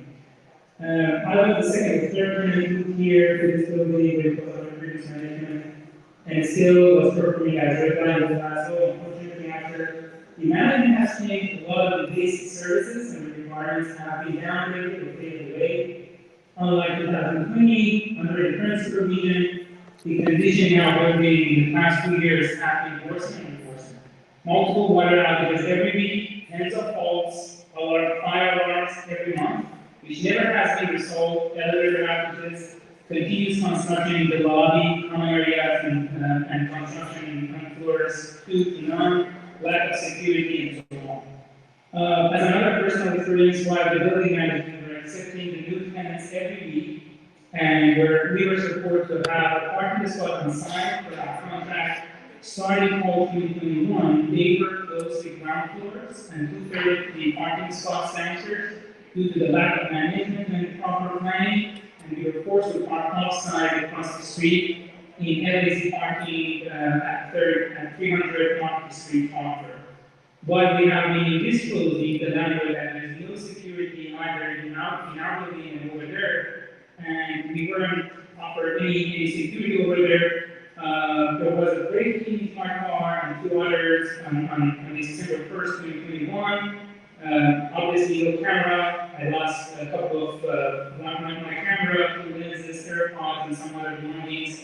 I was the second or third tenant here for this building with other previous management, and still was performing as red line with Glasgow. Unfortunately, after the management has changed, a lot of the basic services and the requirements have been downgraded or taken away. Unlike 2020, under the current supervision, the condition now in the past 2 years have been worsening and worsening. Multiple water outages every week, tens of faults, fire alarms every month, which never has been resolved, elevator outages, continuous construction in the lobby, common areas, and construction in floors 2 to none, lack of security, and so on. As another personal experience, while the building management were accepting the new tenants every week, and we were supposed to have a parking spot on site for our contract starting fall 2021, they were closed the ground floors and 2/3 the parking spots downstairs due to the lack of management and proper planning, and we were forced to park outside across the street in LAC parking at 300 Market Street, Hartford. But we have been disclosing the landlord that there is no security either in our building and over there, and we weren't offered any security over there. There was a break-in in my car and two others on December 1st, 2021. Obviously, no camera. I lost a couple of my camera, two lenses, AirPods, and some other belongings.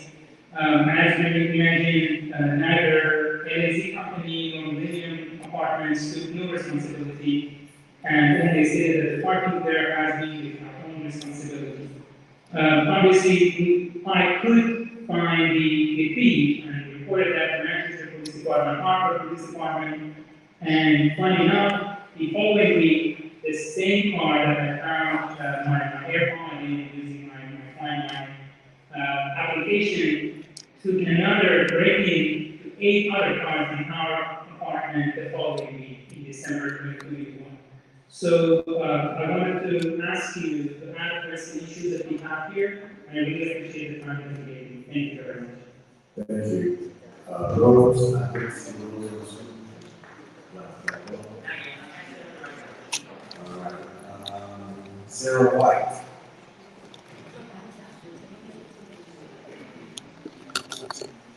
As you can imagine, neither LAZ company nor Millennium Apartments took no responsibility, and then they stated that the parking there has been our own responsibility. Obviously, I could find the thief and reported that to Manchester Police Department, Hartford Police Department, and funny enough, the following week, the same car that I found my AirPod in using my Find My application took another break-in to 8 other cars in our apartment the following week in December 2021. So I wanted to ask you to address the issues that we have here, and I really appreciate the time that you gave me. Thank you very much. Thank you. Rose, I think it's Rose. All right. Sarah White.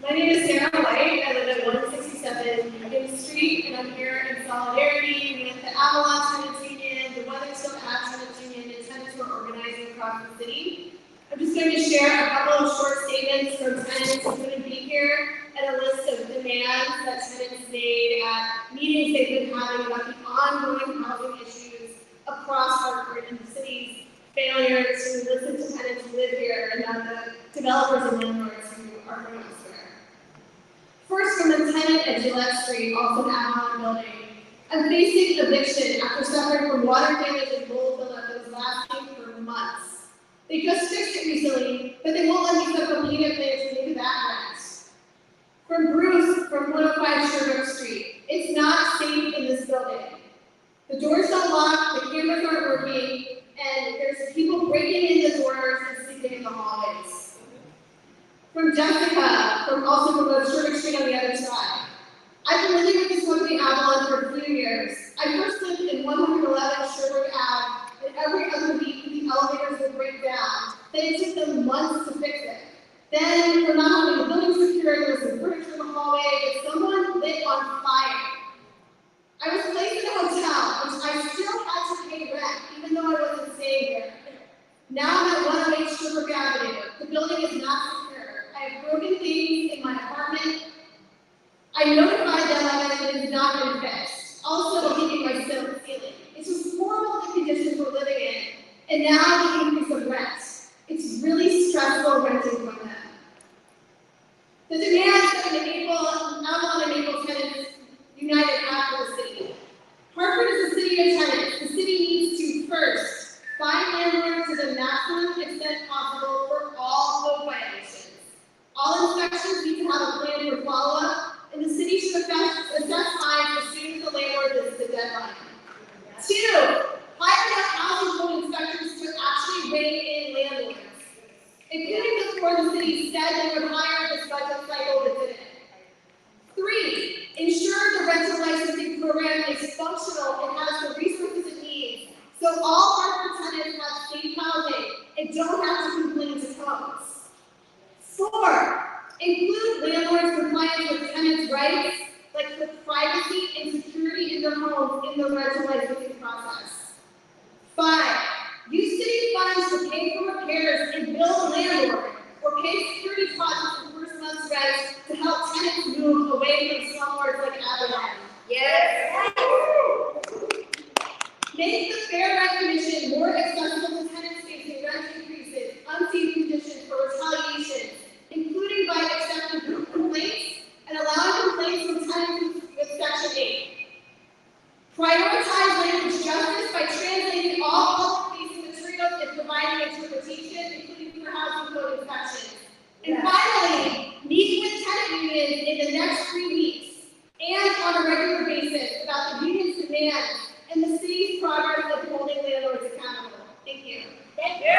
My name is Sarah White. I live at 167 Union Street, and I'm here in solidarity with the Avalon Tenants Union, the Weathersfield Tenants Union, and tenants who are organizing across the city. I'm just going to share a couple of short statements from tenants who couldn't be here, and a list of demands that tenants made at meetings they've been having about the ongoing housing issues across Hartford and the city's failure to listen to tenants who live here and not the developers and landlords who are from elsewhere. First, from the tenant at Gillette Street, also an Avalon building. I'm facing eviction after suffering from water damage and mold buildup that was lasting for months. They just fixed it recently, but they won't let me set up a payment plan to pay that rent. From Bruce, from 105 Sherbrooke Street. It's not safe in this building. The doors don't lock, the cameras aren't working, and there's people breaking in the doors and sleeping in the hallways. From Jessica, from Sherbrooke Street on the other side. I've been living with this company Avalon for a few years. I first lived in 111 Sherbrooke Ave, and every other week the elevators would break down. Then it took them months to fix it. Then, for not having the building secure, there was some furniture in the hallway that someone lit on fire. I was placed in a hotel, which I still had to pay rent, even though I wasn't staying there. Now I'm at 108 Sherbrooke Avenue. The building is not secure. I have broken things in my apartment. I notified them that it has not been fixed. Also, leaking my ceiling. It's just horrible the conditions we're living in. And now the increase of rent. It's really stressful renting from them. The demands that Avalon and Maple tenants united after the city. Hartford is a city of tenants. The city needs to first find landlords to the maximum extent possible for all code violations. All inspections need to have a plan for follow-up, and the city should assess fines as soon as the landlord misses the deadline. 2, hire enough housing code inspectors to actually rein in landlords, including before the city said they would hire this budget cycle that didn't. 3, ensure the rental licensing program is functional and has the resources it needs, so all Hartford tenants have safe housing and don't have to complain to codes. 4, include landlords' compliance with tenants' rights, like the privacy and security in their homes in the rental licensing process. 5, use city funds to pay for repairs and bill landlord, or pay security deposits for first month's rent to help tenants move away from slumlords like Avalon. Yes. Make the Fair Rent Commission more accessible to tenants facing rent increases, unsafe conditions, or retaliation, including by accepting group complaints and allowing complaints from tenants with Section 8. Prioritize language justice by translating all public-facing materials and providing interpretation, including for housing code inspections. And finally, meet with tenant unions in the next 3 weeks and on a regular basis about the union's demands and the city's progress of holding landlords accountable. Thank you. Thank you.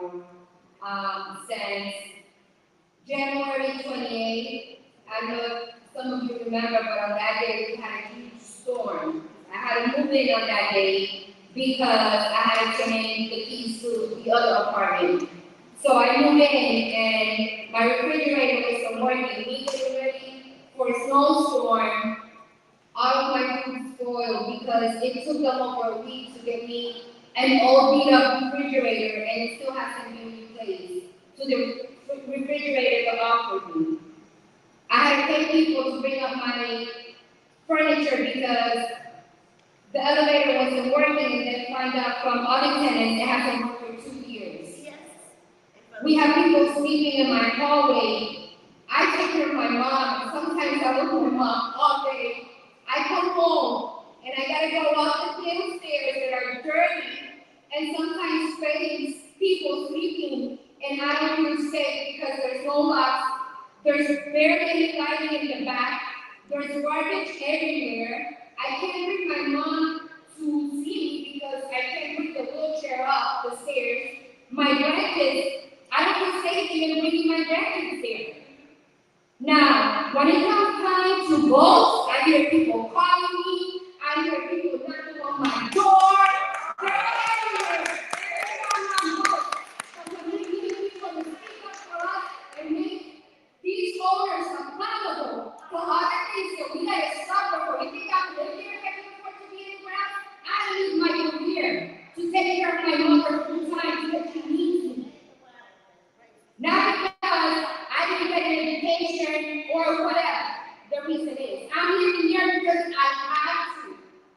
ago, since January 28th. I know some of you remember, but on that day we had a huge storm. I had to move in on that day because I had to change the keys to the other apartment. So I moved in and my refrigerator wasn't working. We were ready for a snowstorm. All of my food spoiled because it took them over a week to get me an old beat up refrigerator and it still hasn't been replaced. So the refrigerator got offered me. I had to pay people to bring up my furniture because the elevator wasn't working and then find out from other tenants it hasn't worked for 2 years. We have people sleeping in my hallway. I take care of my mom and sometimes I look at my mom all day. I come home and I gotta go up the damn stairs that are dirty and sometimes face people sleeping and I don't feel safe because there's no locks. There's barely any lighting in the back. There's garbage everywhere. I can't bring my mom to see me because I can't bring the wheelchair up the stairs. My grandkids, I don't feel safe even bringing my grandkids there. Now, when it comes time to vote, I hear people calling me. I hear people knocking on my door. They're everywhere. They're on my vote. So we need people to speak up for us and make these voters accountable for other things that we gotta suffer for. You think I'm living here and getting afford to be in the ground? I need my career to take care of my mother full time because she needs me. Not because I didn't get an education or whatever the reason is. I'm living here because I have to.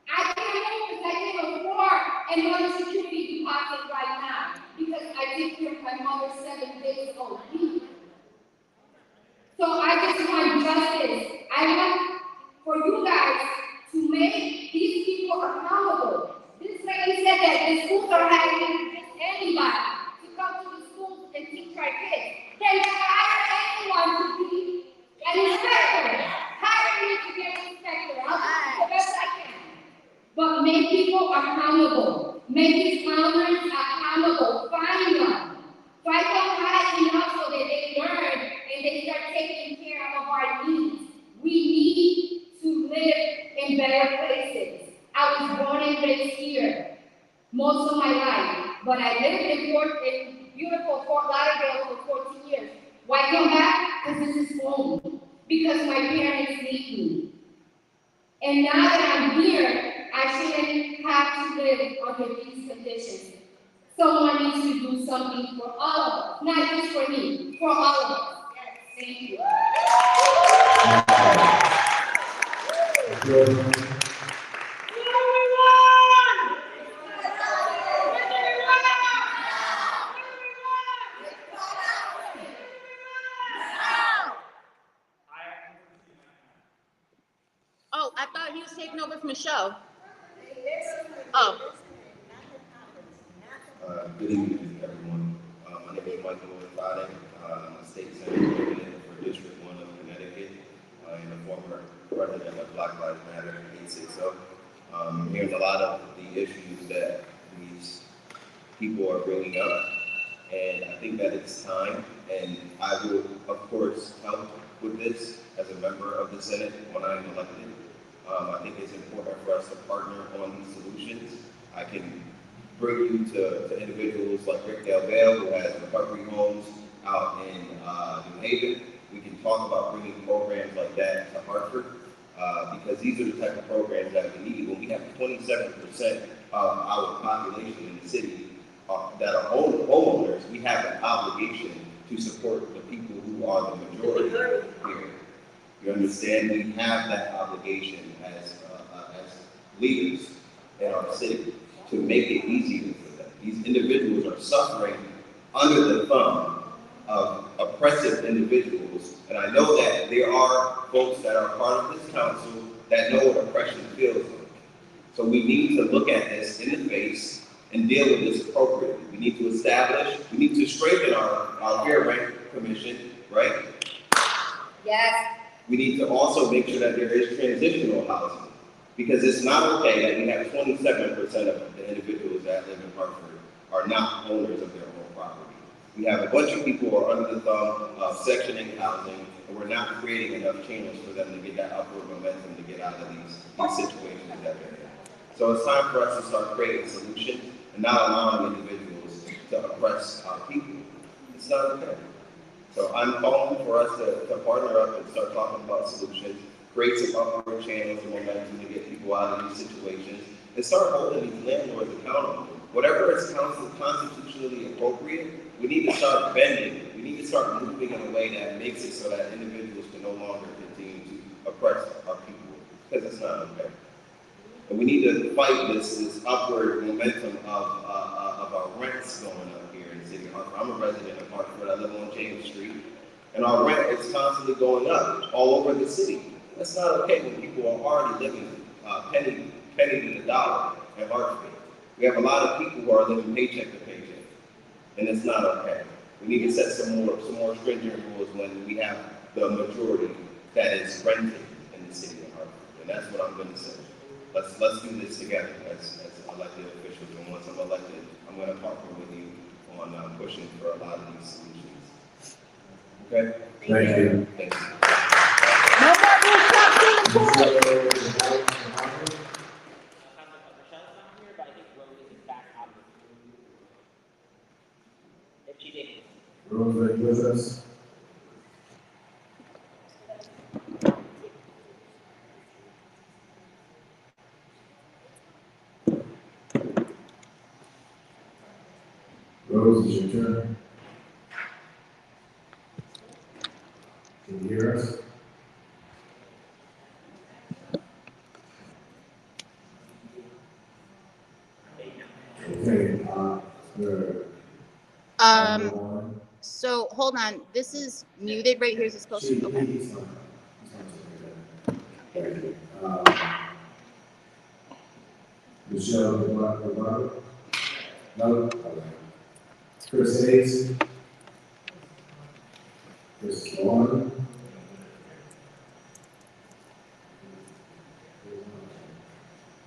I can't move because I can't afford another security deposit right now because I take care of my mother 7 days a week. So I just want justice. I want for you guys to make these people accountable. This lady said that the schools are hiring just anybody to come to the schools and teach our kids. Then hire anyone to be an inspector. Hire me to be an inspector. I'll do the best I can. But make people accountable. Make these founders accountable. Find them. Find them high enough so that they learn and they start taking care of our needs. We need to live in better places. I was born and raised here most of my life, but I lived in beautiful Fort Lauderdale for 14 years. Why come back? Because this is home. Because my parents need me. And now that I'm here, I shouldn't have to live under these conditions. Someone needs to do something for all of us, not just for me, for all of us. Thank you. Oh, I thought he was taking over from Michelle. Oh. Good evening, everyone. My name is Michael Infante. I'm a state senator for District 1 of Connecticut and a former president of Black Lives Matter 860. Here's a lot of the issues that these people are bringing up, and I think that it's time, and I will, of course, help with this as a member of the Senate when I'm elected. I think it's important for us to partner on these solutions. I can bring you to individuals like Rick Del Valle, who has recovery homes out in New Haven. We can talk about bringing programs like that to Hartford because these are the type of programs that we need. When we have 27% of our population in the city that are homeowners, we have an obligation to support the people who are the majority here. You understand? We have that obligation as leaders in our city to make it easier for them. These individuals are suffering under the thumb of oppressive individuals, and I know that there are folks that are part of this council that know what oppression feels like. So we need to look at this in the face and deal with this appropriately. We need to we need to strengthen our Fair Rent Commission, right? Yes. We need to also make sure that there is transitional housing, because it's not okay that we have 27% of the individuals that live in Hartford are not owners of their own property. We have a bunch of people who are under the thumb of Section 8 housing, and we're not creating enough channels for them to get that upward momentum to get out of these situations that they're in. So it's time for us to start creating solutions and not allowing individuals to oppress our people. It's not okay. So I'm calling for us to partner up and start talking about solutions, create some upward channels and momentum to get people out of these situations, and start holding these landlords accountable. Whatever is constitutionally appropriate, we need to start bending. We need to start moving in a way that makes it so that individuals can no longer continue to oppress our people, because it's not okay. And we need to fight this upward momentum of our rents going up here in the city of Hartford. I'm a resident of Hartford. I live on James Street, and our rent is constantly going up all over the city. That's not okay when people are already living penny to the dollar in Hartford. We have a lot of people who are living paycheck to paycheck, and it's not okay. We need to set some more stringent rules when we have the majority that is renting in the city of Hartford, and that's what I'm going to say. Let's do this together as elected officials, and once I'm elected, I'm going to partner with you on pushing for a lot of these solutions. Okay? Thank you. Thank you. No more rooftop Rose, are you with us? Rose, it's your turn. Can you hear us? Okay, So hold on. This is muted right here. Is it supposed to? Okay. Michelle, no? Chris Hayes? Chris Warren?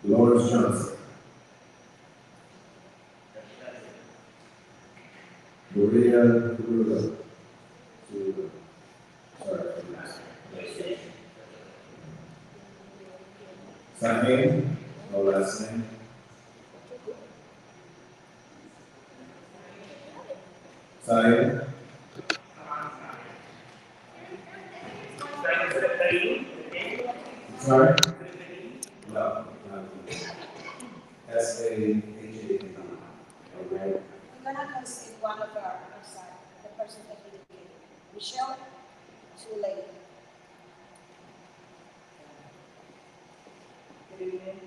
Lawrence Johnson? Maria Carullo? Sorry. That name? No last name? Saya? Sorry? No. S-A-H-A-D. Okay. I'm gonna consider one of our side, the person that indicated. Michelle, too late. Good evening.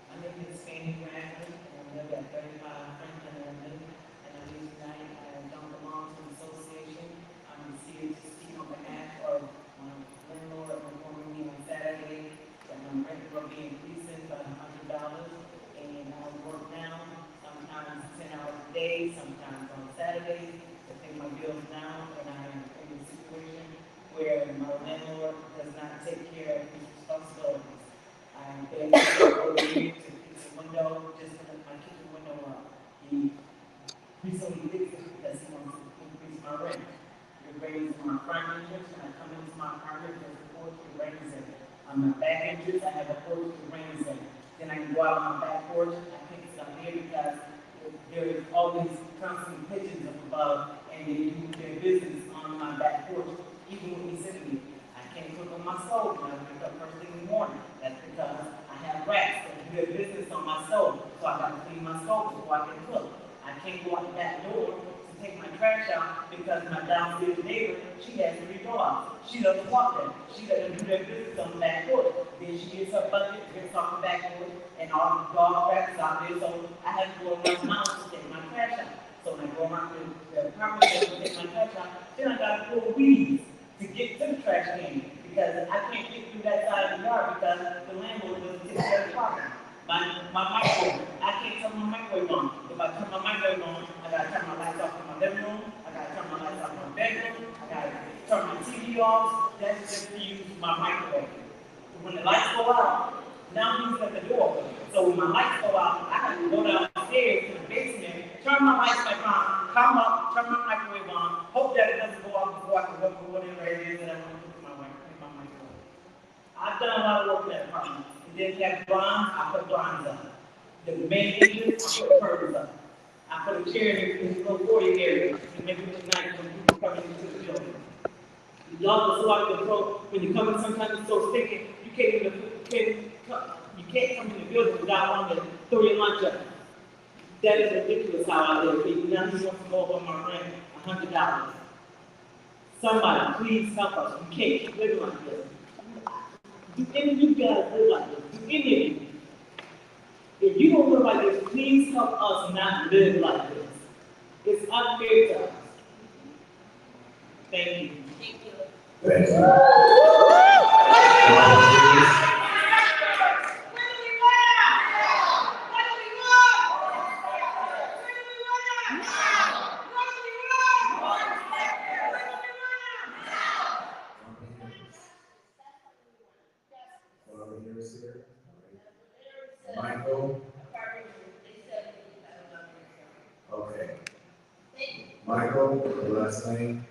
My name is Fanny Bradley, and I live at 35 Franklin Avenue. And I live tonight. I don't belong to the association. I'm here to speak on behalf of my landlord informing me on Saturday that my rent will be increasing by $100. And I work now, sometimes 10 hours a day, sometimes on Saturdays, to pay my bills now. And I am in a situation where my landlord does not take care of his responsibilities. I'm basically over here to fix a window, just to let my kitchen window up. He recently fixed it because he wants to increase my rent. It rains my front entrance, when I come into my apartment, there's a porch, it rains in it. On my back entrance, I have a porch, it rains in it. Then I can go out on my back porch, I can't stop there because there is always constant pigeons up above, and they do their business on my back porch, even when he's sitting here. I can't cook on my stove when I wake up first thing in the morning. That's because I have rats that do their business on my stove, so I got to clean my stove before I can cook. I can't go out the back door to take my trash out because my downstairs neighbor, she has 3 dogs. She doesn't want them. She doesn't do their business on the back porch. Then she gets her bucket, gets off the back porch, and all the dog crap out there, so I have to go around my house to take my trash out. So when I go around the apartment to take my trash out, then I got to pull weeds to get to the trash can because I can't get through that side of the yard because the landlord doesn't take care of the property. My microwave, I can't turn my microwave on. If I turn my microwave on, I gotta turn my lights off in my living room, I gotta turn my lights off in my bedroom, I gotta turn my TV off, that's just to use my microwave. When the lights go out, now I'm using at the door. So when my lights go out, I have to go downstairs to the basement, turn my lights back on, come up, turn my microwave on, hope that it doesn't go off before I can work with whatever it is that I want to put in my microwave. I've done a lot of work in that apartment. And then you have bronze, I put bronze up. The main entrance, I put curtains up. I put a chair in this little foyer area to make it look nice when people come into the building. The dog is so out of control. When you come in, sometimes it's so sticky, you can't come in the building without wanting to throw your lunch up. That is ridiculous how I live. People now he wants to go up on my rent $100. Somebody, please help us. We can't keep living like this. Do any of you guys live like this? Do any of you? If you don't live like this, please help us not live like this. It's unfair to us. Thank you. Thank you. Thank you. Michael? Okay. Michael, the last name?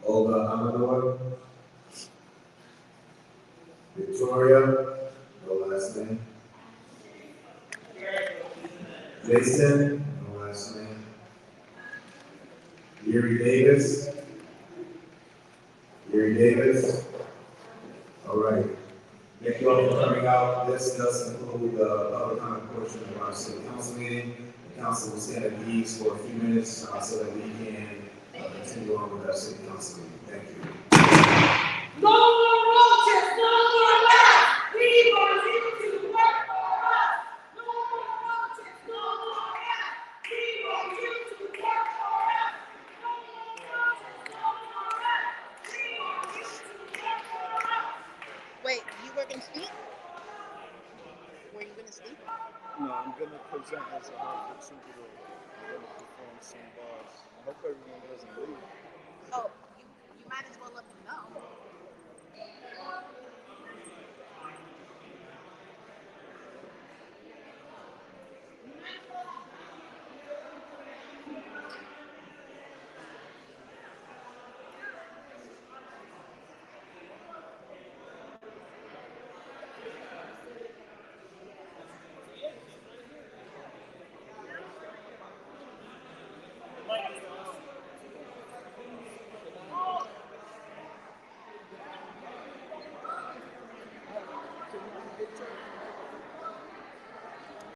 Olga Amador? Victoria, the last name? Jason, the last name? Yuri Davis? Yuri Davis? All right. Thank you all for coming out. This does conclude the public comment portion of our city council meeting. The council will stand at ease for a few minutes so that we can continue on with our city council meeting. Thank you. No more roaches, no more rats. We want you to work for us. No more roaches, no more rats. We want you to work for us. No more roaches, no more rats. We want you to work for us. Wait, you were going to speak? Were you going to speak? No, I'm going to present as a Hartford Troubadour. I'm going to perform some bars. I hope everyone doesn't leave. Oh, you might as well let them know. Can you get